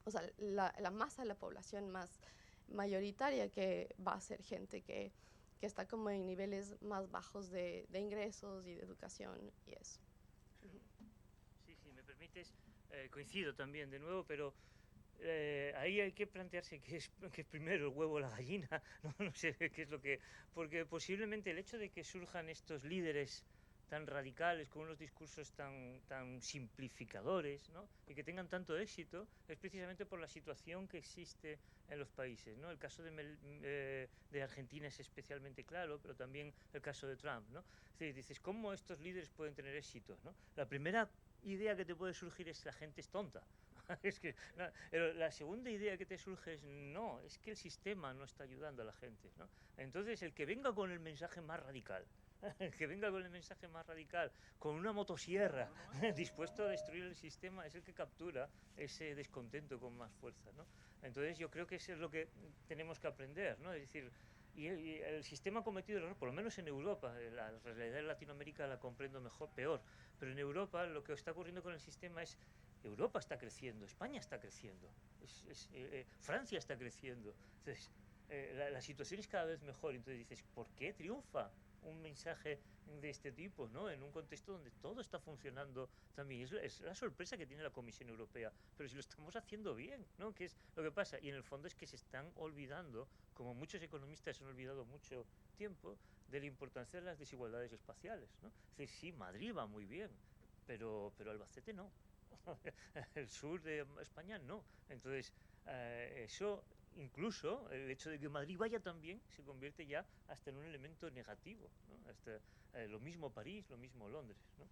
o sea, la masa de la población más mayoritaria, que va a ser gente que está como en niveles más bajos de ingresos y de educación y eso. Sí, si me permites, coincido también de nuevo, pero ahí hay que plantearse qué es primero, el huevo o la gallina, no sé qué es lo que... Porque posiblemente el hecho de que surjan estos líderes tan radicales, con unos discursos tan simplificadores, ¿no?, y que tengan tanto éxito, es precisamente por la situación que existe en los países, ¿no? El caso de Argentina es especialmente claro, pero también el caso de Trump, ¿no? Es decir, dices, ¿cómo estos líderes pueden tener éxito, ¿no? La primera idea que te puede surgir es la gente es tonta. Es que, no, pero la segunda idea que te surge es no, es que el sistema no está ayudando a la gente, ¿no? Entonces, el que venga con el mensaje más radical, El que venga con el mensaje más radical, con una motosierra, dispuesto a destruir el sistema, es el que captura ese descontento con más fuerza, ¿no? Entonces yo creo que eso es lo que tenemos que aprender, ¿no? Es decir, y el sistema ha cometido el error, por lo menos en Europa, la realidad de Latinoamérica la comprendo mejor, peor, pero en Europa lo que está ocurriendo con el sistema es Europa está creciendo, España está creciendo, Francia está creciendo. Entonces, la situación es cada vez mejor. Entonces dices, ¿por qué triunfa un mensaje de este tipo, ¿no? En un contexto donde todo está funcionando también? Es la sorpresa que tiene la Comisión Europea, pero si lo estamos haciendo bien, ¿no? ¿Qué es lo que pasa? Y en el fondo es que se están olvidando, como muchos economistas se han olvidado mucho tiempo, de la importancia de las desigualdades espaciales, ¿no? Es decir, sí, Madrid va muy bien, pero Albacete no. El sur de España no. Entonces, eso, incluso el hecho de que Madrid vaya tan bien, se convierte ya hasta en un elemento negativo, ¿no? Hasta, lo mismo París, lo mismo Londres, ¿no?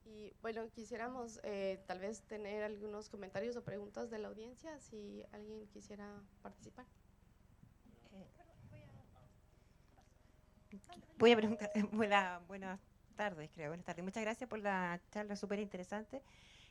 Y bueno, quisiéramos tal vez tener algunos comentarios o preguntas de la audiencia, si alguien quisiera participar. Voy a preguntar, buenas tardes, creo, buenas tardes. Muchas gracias por la charla súper interesante.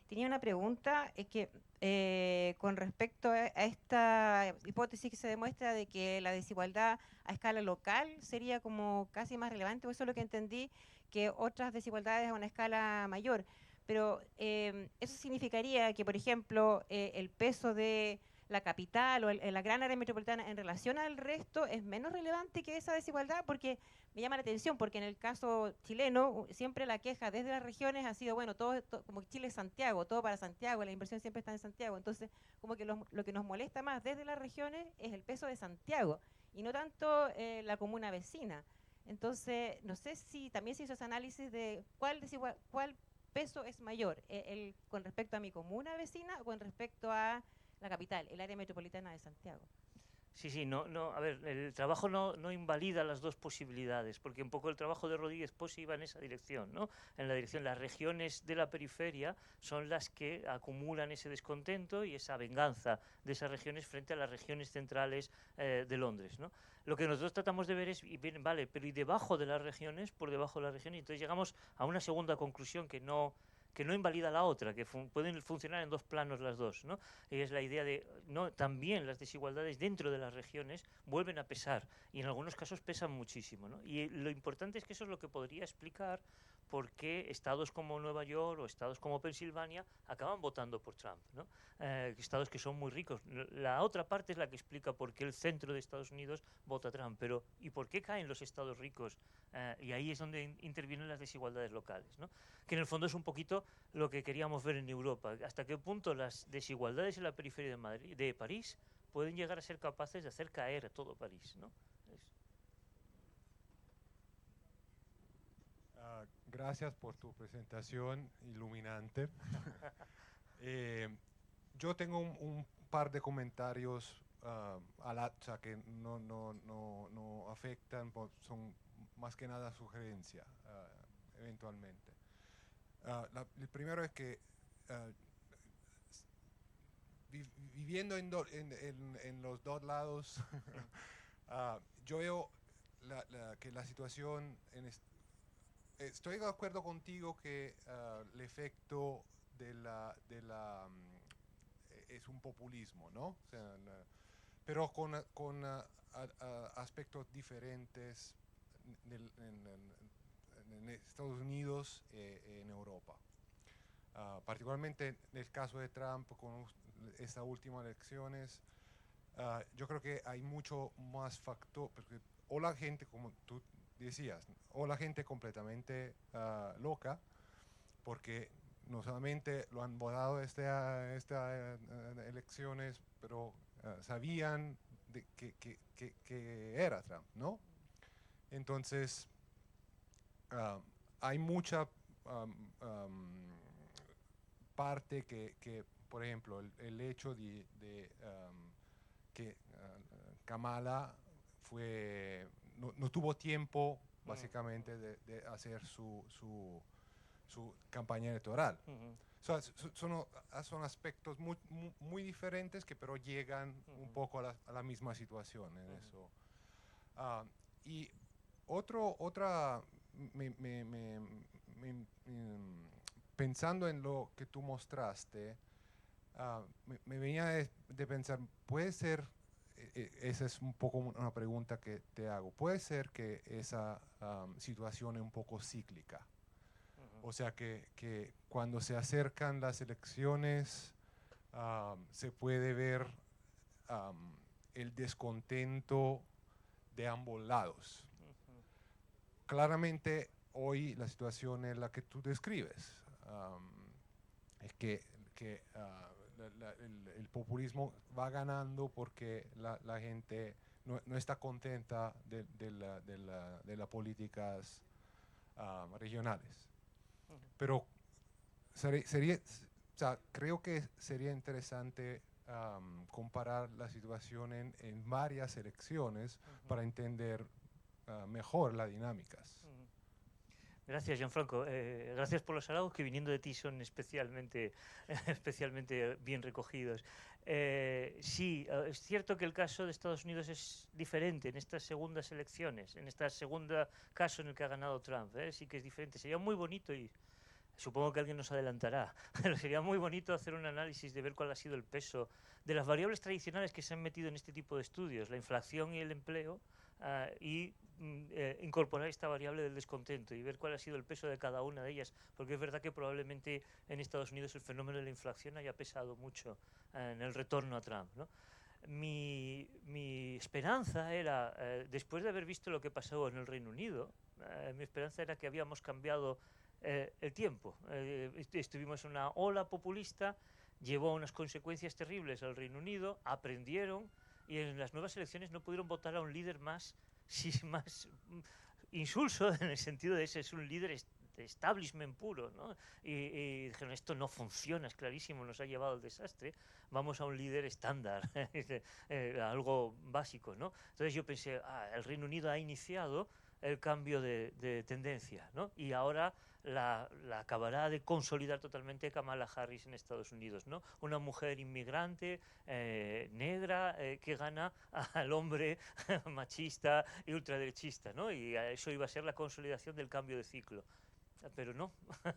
Tenía una pregunta, es que con respecto a esta hipótesis que se demuestra de que la desigualdad a escala local sería como casi más relevante, o eso es lo que entendí, que otras desigualdades a una escala mayor. Pero eso significaría que, por ejemplo, el peso de la capital o la gran área metropolitana en relación al resto es menos relevante que esa desigualdad, porque me llama la atención, porque en el caso chileno siempre la queja desde las regiones ha sido, bueno, todo como Chile es Santiago, todo para Santiago, la inversión siempre está en Santiago, entonces como que lo que nos molesta más desde las regiones es el peso de Santiago y no tanto la comuna vecina. Entonces, no sé si también se hizo ese análisis de cuál peso es mayor, con respecto a mi comuna vecina o con respecto a la capital, el área metropolitana de Santiago. Sí, a ver, el trabajo no invalida las dos posibilidades, porque un poco el trabajo de Rodríguez Posse iba en esa dirección, ¿no? En la dirección, las regiones de la periferia son las que acumulan ese descontento y esa venganza de esas regiones frente a las regiones centrales de Londres, ¿no? Lo que nosotros tratamos de ver es, vale, pero y debajo de las regiones, por debajo de las regiones, entonces llegamos a una segunda conclusión que no invalida la otra, que pueden funcionar en dos planos las dos, ¿no? Y es la idea de, no, también las desigualdades dentro de las regiones vuelven a pesar, y en algunos casos pesan muchísimo, ¿no? Y lo importante es que eso es lo que podría explicar por qué estados como Nueva York o estados como Pensilvania acaban votando por Trump, ¿no? Estados que son muy ricos. La otra parte es la que explica por qué el centro de Estados Unidos vota Trump, pero ¿y por qué caen los estados ricos? Y ahí es donde intervienen las desigualdades locales, ¿no? Que en el fondo es un poquito lo que queríamos ver en Europa. Hasta qué punto las desigualdades en la periferia de París pueden llegar a ser capaces de hacer caer a todo París, ¿no? Gracias por tu presentación iluminante. Yo tengo un par de comentarios al acta que no afectan, son más que nada sugerencia, eventualmente. El primero es que viviendo en los dos lados, yo veo que la situación estoy de acuerdo contigo que el efecto es un populismo, ¿no? O sea, pero con aspectos diferentes en Estados Unidos e en Europa. Particularmente en el caso de Trump, con estas últimas elecciones, yo creo que hay mucho más factor, porque o la gente, como tú decías, o la gente completamente loca, porque no solamente lo han votado estas elecciones, pero sabían que era Trump, ¿no? Entonces, hay mucha parte que, por ejemplo, el hecho de que Kamala no tuvo tiempo, básicamente, de hacer su campaña electoral. Son aspectos muy diferentes que pero llegan un poco a la misma situación en eso. Y pensando en lo que tú mostraste, me venía de pensar, puede ser, esa es un poco una pregunta que te hago, puede ser que esa situación es un poco cíclica. O sea que cuando se acercan las elecciones se puede ver el descontento de ambos lados. Claramente hoy la situación es la que tú describes, es que el populismo va ganando porque la gente no está contenta de las políticas regionales. Pero creo que sería interesante comparar la situación en varias elecciones para entender mejor las dinámicas. Gracias, Gianfranco. Gracias por los halagos que viniendo de ti son especialmente bien recogidos. Sí, es cierto que el caso de Estados Unidos es diferente en estas segundas elecciones, en este segundo caso en el que ha ganado Trump. Sí que es diferente. Sería muy bonito y supongo que alguien nos adelantará, pero sería muy bonito hacer un análisis de ver cuál ha sido el peso de las variables tradicionales que se han metido en este tipo de estudios, la inflación y el empleo, y incorporar esta variable del descontento y ver cuál ha sido el peso de cada una de ellas, porque es verdad que probablemente en Estados Unidos el fenómeno de la inflación haya pesado mucho en el retorno a Trump, ¿no? Mi esperanza era, después de haber visto lo que pasó en el Reino Unido, mi esperanza era que habíamos cambiado el tiempo. Estuvimos en una ola populista, llevó a unas consecuencias terribles al Reino Unido, aprendieron y en las nuevas elecciones no pudieron votar a un líder más insulso, en el sentido de ese es un líder de establishment puro, ¿no? Y dijeron, esto no funciona, es clarísimo, nos ha llevado al desastre, vamos a un líder estándar, algo básico, ¿no? Entonces yo pensé, el Reino Unido ha iniciado el cambio de tendencia, ¿no? Y ahora la acabará de consolidar totalmente Kamala Harris en Estados Unidos, ¿no? Una mujer inmigrante, negra, que gana al hombre machista y ultraderechista, ¿no? Y eso iba a ser la consolidación del cambio de ciclo. Pero no,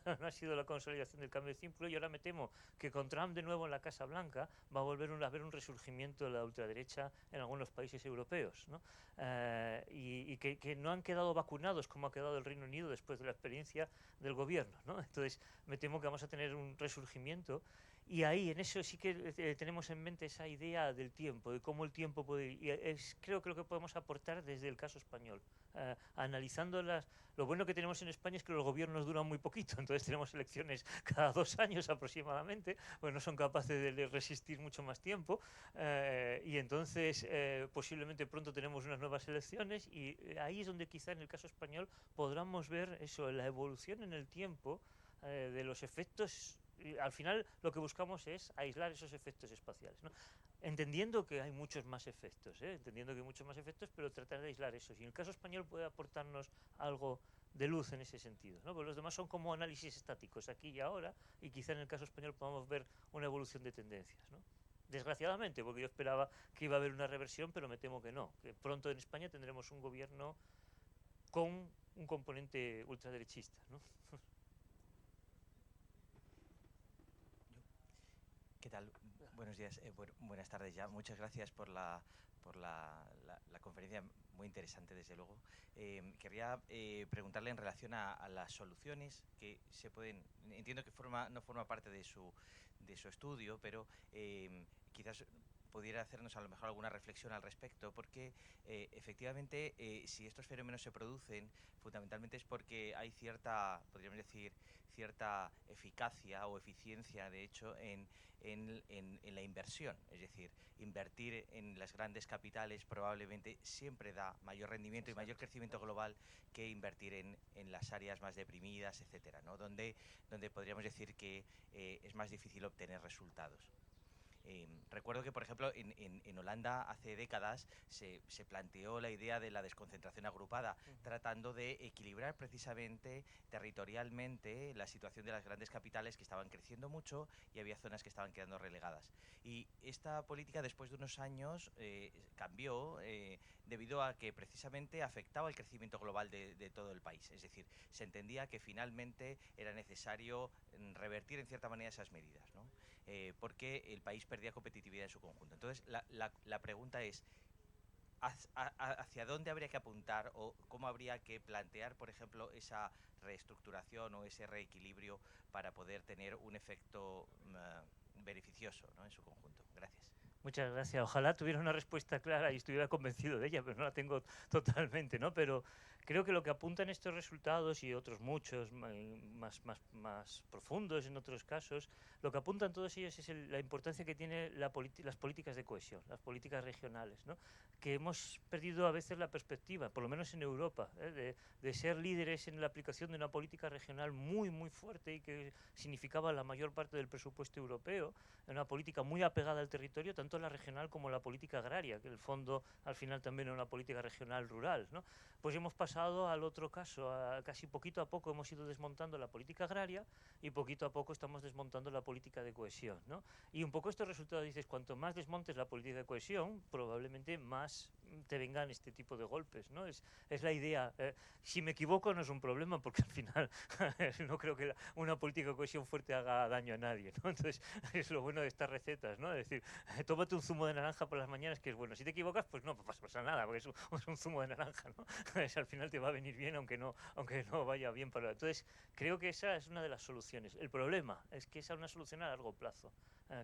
no ha sido la consolidación del cambio de ciclo y ahora me temo que con Trump de nuevo en la Casa Blanca va a volver a haber un resurgimiento de la ultraderecha en algunos países europeos, ¿no? Y que no han quedado vacunados como ha quedado el Reino Unido después de la experiencia del gobierno, ¿no? Entonces me temo que vamos a tener un resurgimiento y ahí en eso sí que tenemos en mente esa idea del tiempo, de cómo el tiempo puede... Y creo que lo que podemos aportar desde el caso español, analizando lo bueno que tenemos en España es que los gobiernos duran muy poquito, entonces tenemos elecciones cada 2 años aproximadamente, pues no son capaces de resistir mucho más tiempo, y entonces posiblemente pronto tenemos unas nuevas elecciones y ahí es donde quizá en el caso español podamos ver eso, la evolución en el tiempo de los efectos. Al final lo que buscamos es aislar esos efectos espaciales, ¿no? Entendiendo que hay muchos más efectos, pero tratar de aislar esos. Y en el caso español puede aportarnos algo de luz en ese sentido, ¿no? Porque los demás son como análisis estáticos, aquí y ahora, y quizá en el caso español podamos ver una evolución de tendencias, ¿no? Desgraciadamente, porque yo esperaba que iba a haber una reversión, pero me temo que no, que pronto en España tendremos un gobierno con un componente ultraderechista, ¿no? ¿Qué tal? Buenos días, buenas tardes ya. Muchas gracias por la conferencia, muy interesante desde luego. Querría preguntarle en relación a las soluciones que se pueden, entiendo que no forma parte de su estudio, pero quizás pudiera hacernos a lo mejor alguna reflexión al respecto, porque efectivamente si estos fenómenos se producen, fundamentalmente es porque hay podríamos decir, cierta eficacia o eficiencia, de hecho, en la inversión. Es decir, invertir en las grandes capitales probablemente siempre da mayor rendimiento y mayor crecimiento global que invertir en las áreas más deprimidas, etcétera, ¿no? Donde podríamos decir que es más difícil obtener resultados. Recuerdo que, por ejemplo, en Holanda hace décadas se planteó la idea de la desconcentración agrupada, tratando de equilibrar precisamente territorialmente la situación de las grandes capitales que estaban creciendo mucho y había zonas que estaban quedando relegadas. Y esta política, después de unos años, cambió debido a que precisamente afectaba el crecimiento global de todo el país. Es decir, se entendía que finalmente era necesario revertir en cierta manera esas medidas, ¿no? Porque el país perdía competitividad en su conjunto. Entonces, la pregunta es, ¿hacia dónde habría que apuntar o cómo habría que plantear, por ejemplo, esa reestructuración o ese reequilibrio para poder tener un efecto beneficioso, ¿no?, en su conjunto? Gracias. Muchas gracias. Ojalá tuviera una respuesta clara y estuviera convencido de ella, pero no la tengo totalmente, ¿no? Pero creo que lo que apuntan estos resultados y otros muchos más profundos en otros casos, lo que apuntan todos ellos es la importancia que tienen las políticas de cohesión, las políticas regionales, ¿no? Que hemos perdido a veces la perspectiva, por lo menos en Europa, de ser líderes en la aplicación de una política regional muy fuerte y que significaba la mayor parte del presupuesto europeo, una política muy apegada al territorio, tanto la regional como la política agraria, que en el fondo al final también es una política regional rural, ¿no? Pues hemos pasado al otro caso, casi poquito a poco hemos ido desmontando la política agraria y poquito a poco estamos desmontando la política de cohesión, ¿no? Y un poco estos resultados dices, cuanto más desmontes la política de cohesión, probablemente más te vengan este tipo de golpes, ¿no? Es la idea. Si me equivoco no es un problema, porque al final no creo que una política de cohesión fuerte haga daño a nadie, ¿no? Entonces es lo bueno de estas recetas, ¿no? Es decir, tómate un zumo de naranja por las mañanas, que es bueno. Si te equivocas, pues no pasa nada, porque es un zumo de naranja, ¿no? Al final te va a venir bien, aunque no vaya bien para... Entonces creo que esa es una de las soluciones. El problema es que esa es una solución a largo plazo,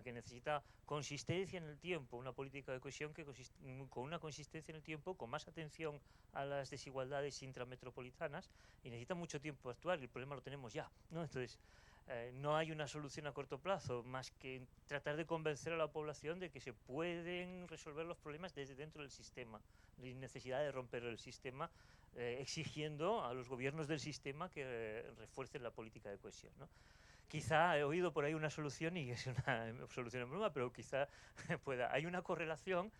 que necesita consistencia en el tiempo, una política de cohesión que con una consistencia en el tiempo, con más atención a las desigualdades intrametropolitanas, y necesita mucho tiempo actuar, y el problema lo tenemos ya, ¿no? Entonces no hay una solución a corto plazo, más que tratar de convencer a la población de que se pueden resolver los problemas desde dentro del sistema, sin necesidad de romper el sistema, exigiendo a los gobiernos del sistema que refuercen la política de cohesión, ¿no? Quizá he oído por ahí una solución, y es una solución en broma, pero quizá pueda. Hay una correlación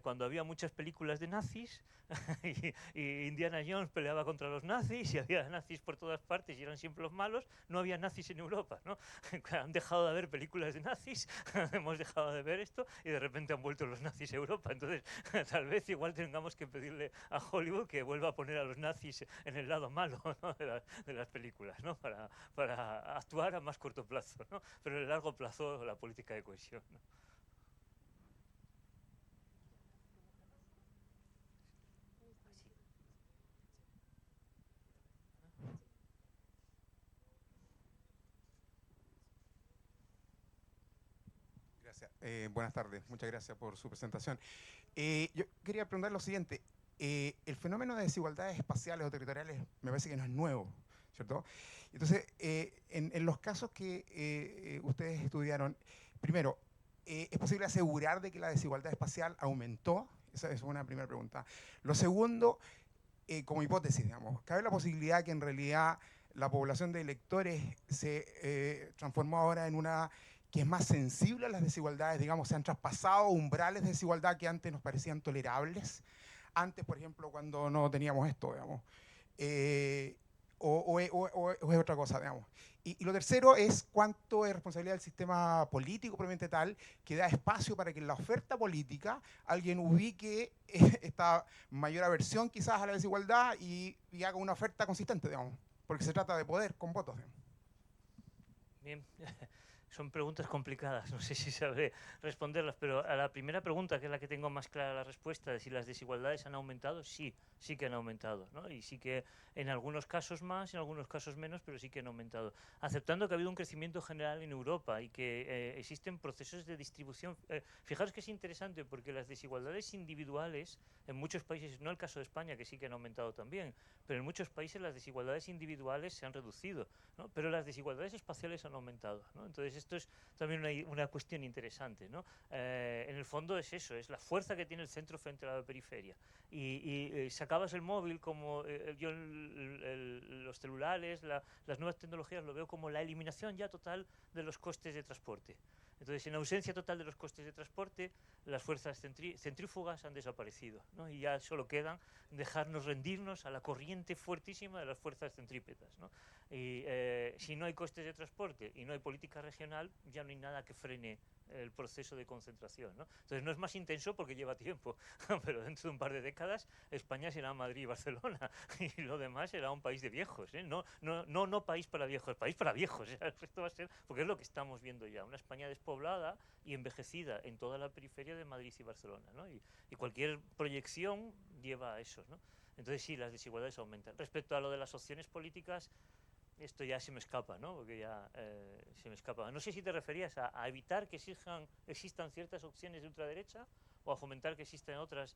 cuando había muchas películas de nazis y Indiana Jones peleaba contra los nazis y había nazis por todas partes y eran siempre los malos, no había nazis en Europa, ¿no? Han dejado de haber películas de nazis, hemos dejado de ver esto y de repente han vuelto los nazis a Europa. Entonces, tal vez igual tengamos que pedirle a Hollywood que vuelva a poner a los nazis en el lado malo, ¿no?, de las películas, ¿no?, para actuar a más corto plazo, ¿no? Pero en el largo plazo la política de cohesión, ¿no? Buenas tardes, muchas gracias por su presentación. Yo quería preguntar lo siguiente. El fenómeno de desigualdades espaciales o territoriales me parece que no es nuevo, ¿cierto? Entonces, en los casos que ustedes estudiaron, primero, ¿es posible asegurar de que la desigualdad espacial aumentó? Esa es una primera pregunta. Lo segundo, como hipótesis, digamos, ¿cabe la posibilidad que en realidad la población de electores se transformó ahora en una que es más sensible a las desigualdades, digamos, se han traspasado umbrales de desigualdad que antes nos parecían tolerables? Antes, por ejemplo, cuando no teníamos esto, digamos. O es otra cosa, digamos. Y lo tercero es cuánto es responsabilidad del sistema político propiamente tal que da espacio para que en la oferta política alguien ubique esta mayor aversión quizás a la desigualdad y haga una oferta consistente, digamos, porque se trata de poder con votos, digamos. Bien. Son preguntas complicadas, no sé si sabré responderlas, pero a la primera pregunta, que es la que tengo más clara la respuesta, de si las desigualdades han aumentado, sí que han aumentado, ¿no? Y sí que en algunos casos más, en algunos casos menos, pero sí que han aumentado. Aceptando que ha habido un crecimiento general en Europa y que existen procesos de distribución. Fijaros que es interesante porque las desigualdades individuales en muchos países, no el caso de España, que sí que han aumentado también, pero en muchos países las desigualdades individuales se han reducido, ¿no? Pero las desigualdades espaciales han aumentado, ¿no? Entonces esto es también una cuestión interesante, ¿no? En el fondo es eso, es la fuerza que tiene el centro frente a la periferia. Y sacabas el móvil como yo los celulares, las nuevas tecnologías lo veo como la eliminación ya total de los costes de transporte. Entonces, en ausencia total de los costes de transporte, las fuerzas centrífugas han desaparecido, ¿no? Y ya solo quedan dejarnos rendirnos a la corriente fuertísima de las fuerzas centrípetas, ¿no? Y si no hay costes de transporte y no hay política regional, ya no hay nada que frene el proceso de concentración, ¿no? Entonces no es más intenso porque lleva tiempo, pero dentro de un par de décadas España será Madrid y Barcelona y lo demás será un país de viejos, ¿eh? No país para viejos, país para viejos. Esto va a ser, porque es lo que estamos viendo ya, una España despoblada y envejecida en toda la periferia de Madrid y Barcelona, ¿no? Y cualquier proyección lleva a eso, ¿no? Entonces sí, las desigualdades aumentan. Respecto a lo de las opciones políticas, esto ya se me escapa, ¿no? Porque ya se me escapa. No sé si te referías a evitar que existan ciertas opciones de ultraderecha o a fomentar que existan otras.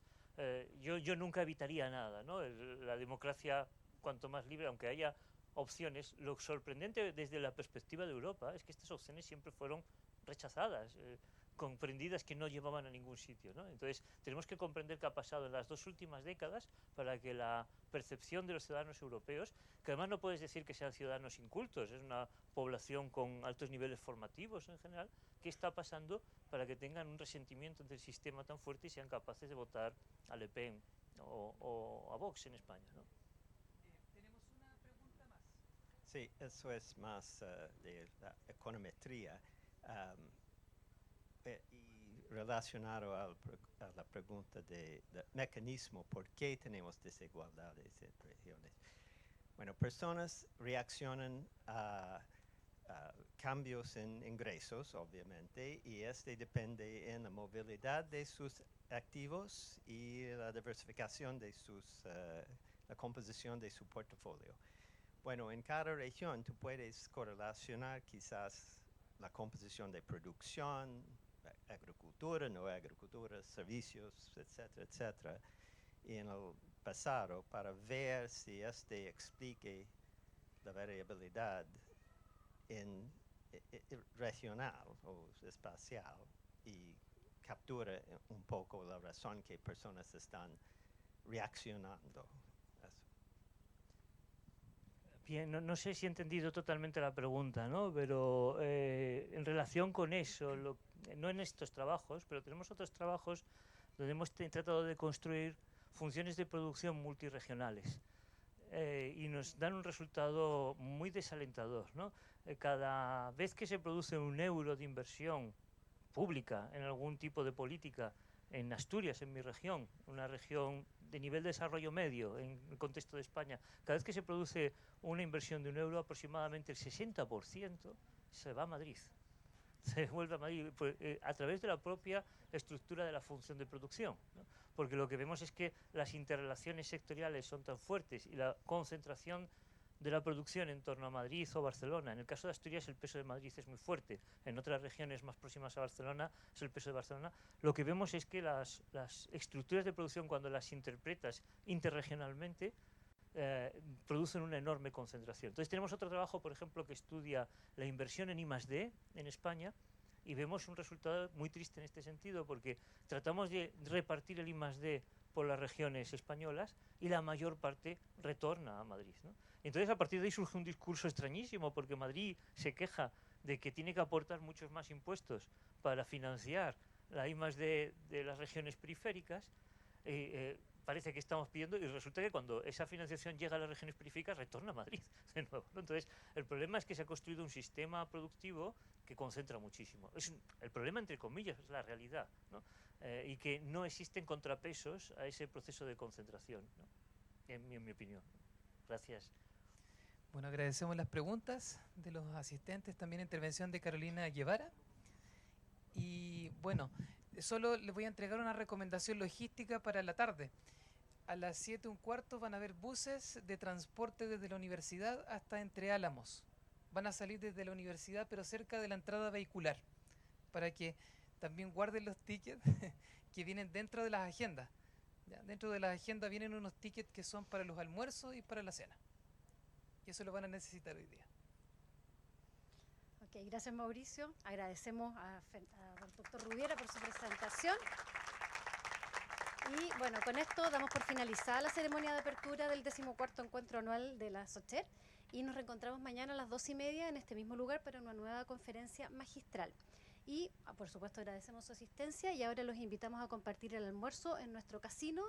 Yo nunca evitaría nada, ¿no? La democracia, cuanto más libre, aunque haya opciones, lo sorprendente desde la perspectiva de Europa es que estas opciones siempre fueron rechazadas, comprendidas que no llevaban a ningún sitio, ¿no? Entonces tenemos que comprender qué ha pasado en las 2 últimas décadas para que la percepción de los ciudadanos europeos, que además no puedes decir que sean ciudadanos incultos, es una población con altos niveles formativos en general, ¿qué está pasando para que tengan un resentimiento del sistema tan fuerte y sean capaces de votar a Le Pen o a Vox en España, ¿no? Tenemos una pregunta más. Sí, eso es más de la econometría. Y relacionado a la pregunta de mecanismo, ¿por qué tenemos desigualdades entre regiones? Bueno, personas reaccionan a cambios en ingresos, obviamente, y este depende en la movilidad de sus activos y la diversificación de la composición de su portafolio. Bueno, en cada región tú puedes correlacionar quizás la composición de producción, agricultura, no agricultura, servicios, etcétera, etcétera, y en el pasado para ver si este explique la variabilidad regional o espacial y captura un poco la razón que personas están reaccionando. Bien, no sé si he entendido totalmente la pregunta, ¿no? Pero en relación con eso, no en estos trabajos, pero tenemos otros trabajos donde hemos tratado de construir funciones de producción multirregionales y nos dan un resultado muy desalentador, ¿no? Cada vez que se produce un euro de inversión pública en algún tipo de política, en Asturias, en mi región, una región de nivel de desarrollo medio en el contexto de España, cada vez que se produce una inversión de un euro, aproximadamente el 60% se va a Madrid. Se vuelve a Madrid a través de la propia estructura de la función de producción, ¿no? Porque lo que vemos es que las interrelaciones sectoriales son tan fuertes y la concentración de la producción en torno a Madrid o Barcelona. En el caso de Asturias el peso de Madrid es muy fuerte, en otras regiones más próximas a Barcelona es el peso de Barcelona. Lo que vemos es que las estructuras de producción, cuando las interpretas interregionalmente, producen una enorme concentración. Entonces tenemos otro trabajo, por ejemplo, que estudia la inversión en I+D en España, y vemos un resultado muy triste en este sentido, porque tratamos de repartir el I+D por las regiones españolas y la mayor parte retorna a Madrid, ¿no? Entonces a partir de ahí surge un discurso extrañísimo, porque Madrid se queja de que tiene que aportar muchos más impuestos para financiar la I+D de las regiones periféricas. Parece que estamos pidiendo, y resulta que cuando esa financiación llega a las regiones periféricas retorna a Madrid de nuevo, ¿no? Entonces el problema es que se ha construido un sistema productivo que concentra muchísimo. El problema, entre comillas, es la realidad, ¿no? Y que no existen contrapesos a ese proceso de concentración, ¿no? En mi opinión. Gracias. Bueno, agradecemos las preguntas de los asistentes, también intervención de Carolina Guevara. Y bueno, solo les voy a entregar una recomendación logística para la tarde. A las 7:15 van a haber buses de transporte desde la universidad hasta Entre Álamos. Van a salir desde la universidad, pero cerca de la entrada vehicular, para que también guarden los tickets que vienen dentro de las agendas. ¿Ya? Dentro de las agendas vienen unos tickets que son para los almuerzos y para la cena. Y eso lo van a necesitar hoy día. Ok, gracias Mauricio. Agradecemos al doctor Rubiera por su presentación. Y bueno, con esto damos por finalizada la ceremonia de apertura del 14º encuentro anual de la SOCHER y nos reencontramos mañana a las 2:30 en este mismo lugar para una nueva conferencia magistral. Y, por supuesto, agradecemos su asistencia y ahora los invitamos a compartir el almuerzo en nuestro casino.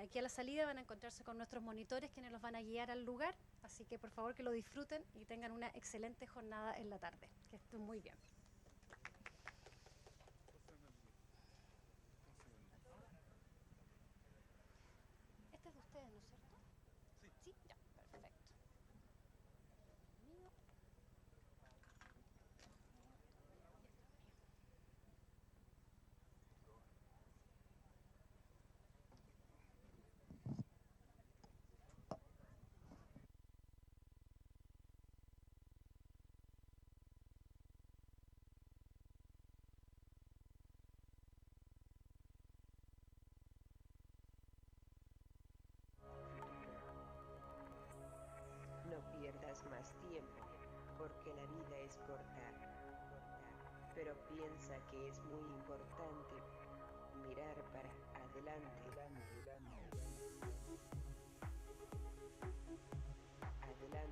Aquí a la salida van a encontrarse con nuestros monitores, quienes los van a guiar al lugar. Así que, por favor, que lo disfruten y tengan una excelente jornada en la tarde. Que estén muy bien. Este es de ustedes, ¿no es cierto? Sí. Sí, ya, perfecto. Mío. No pierdas más tiempo, porque la vida es corta. Pero piensa que es muy importante mirar para adelante. Adelante.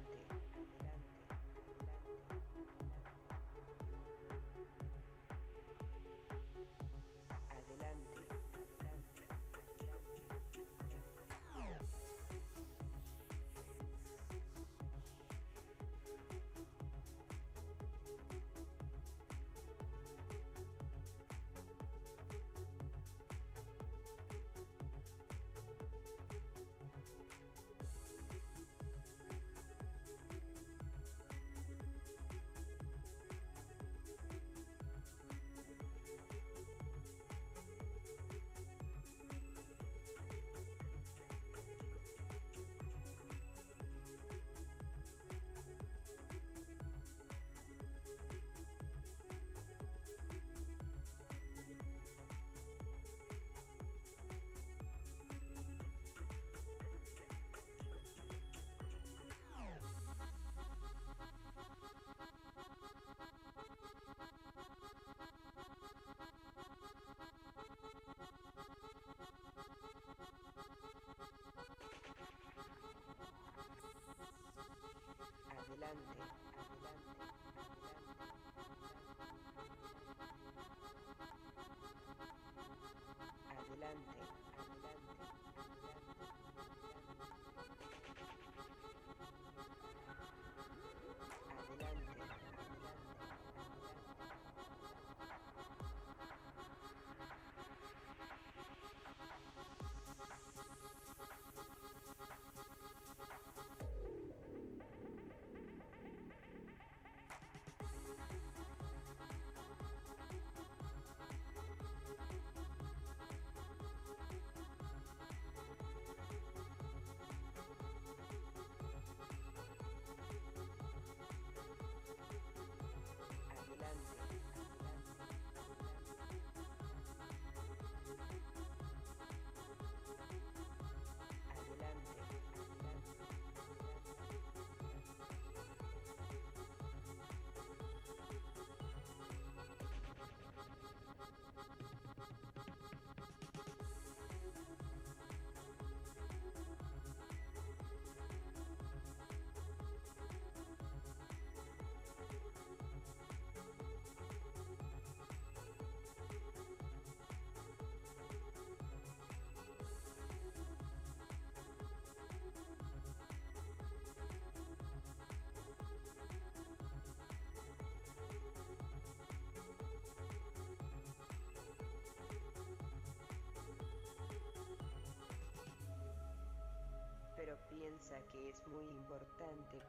Pero piensa que es muy importante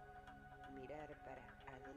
mirar para adelante.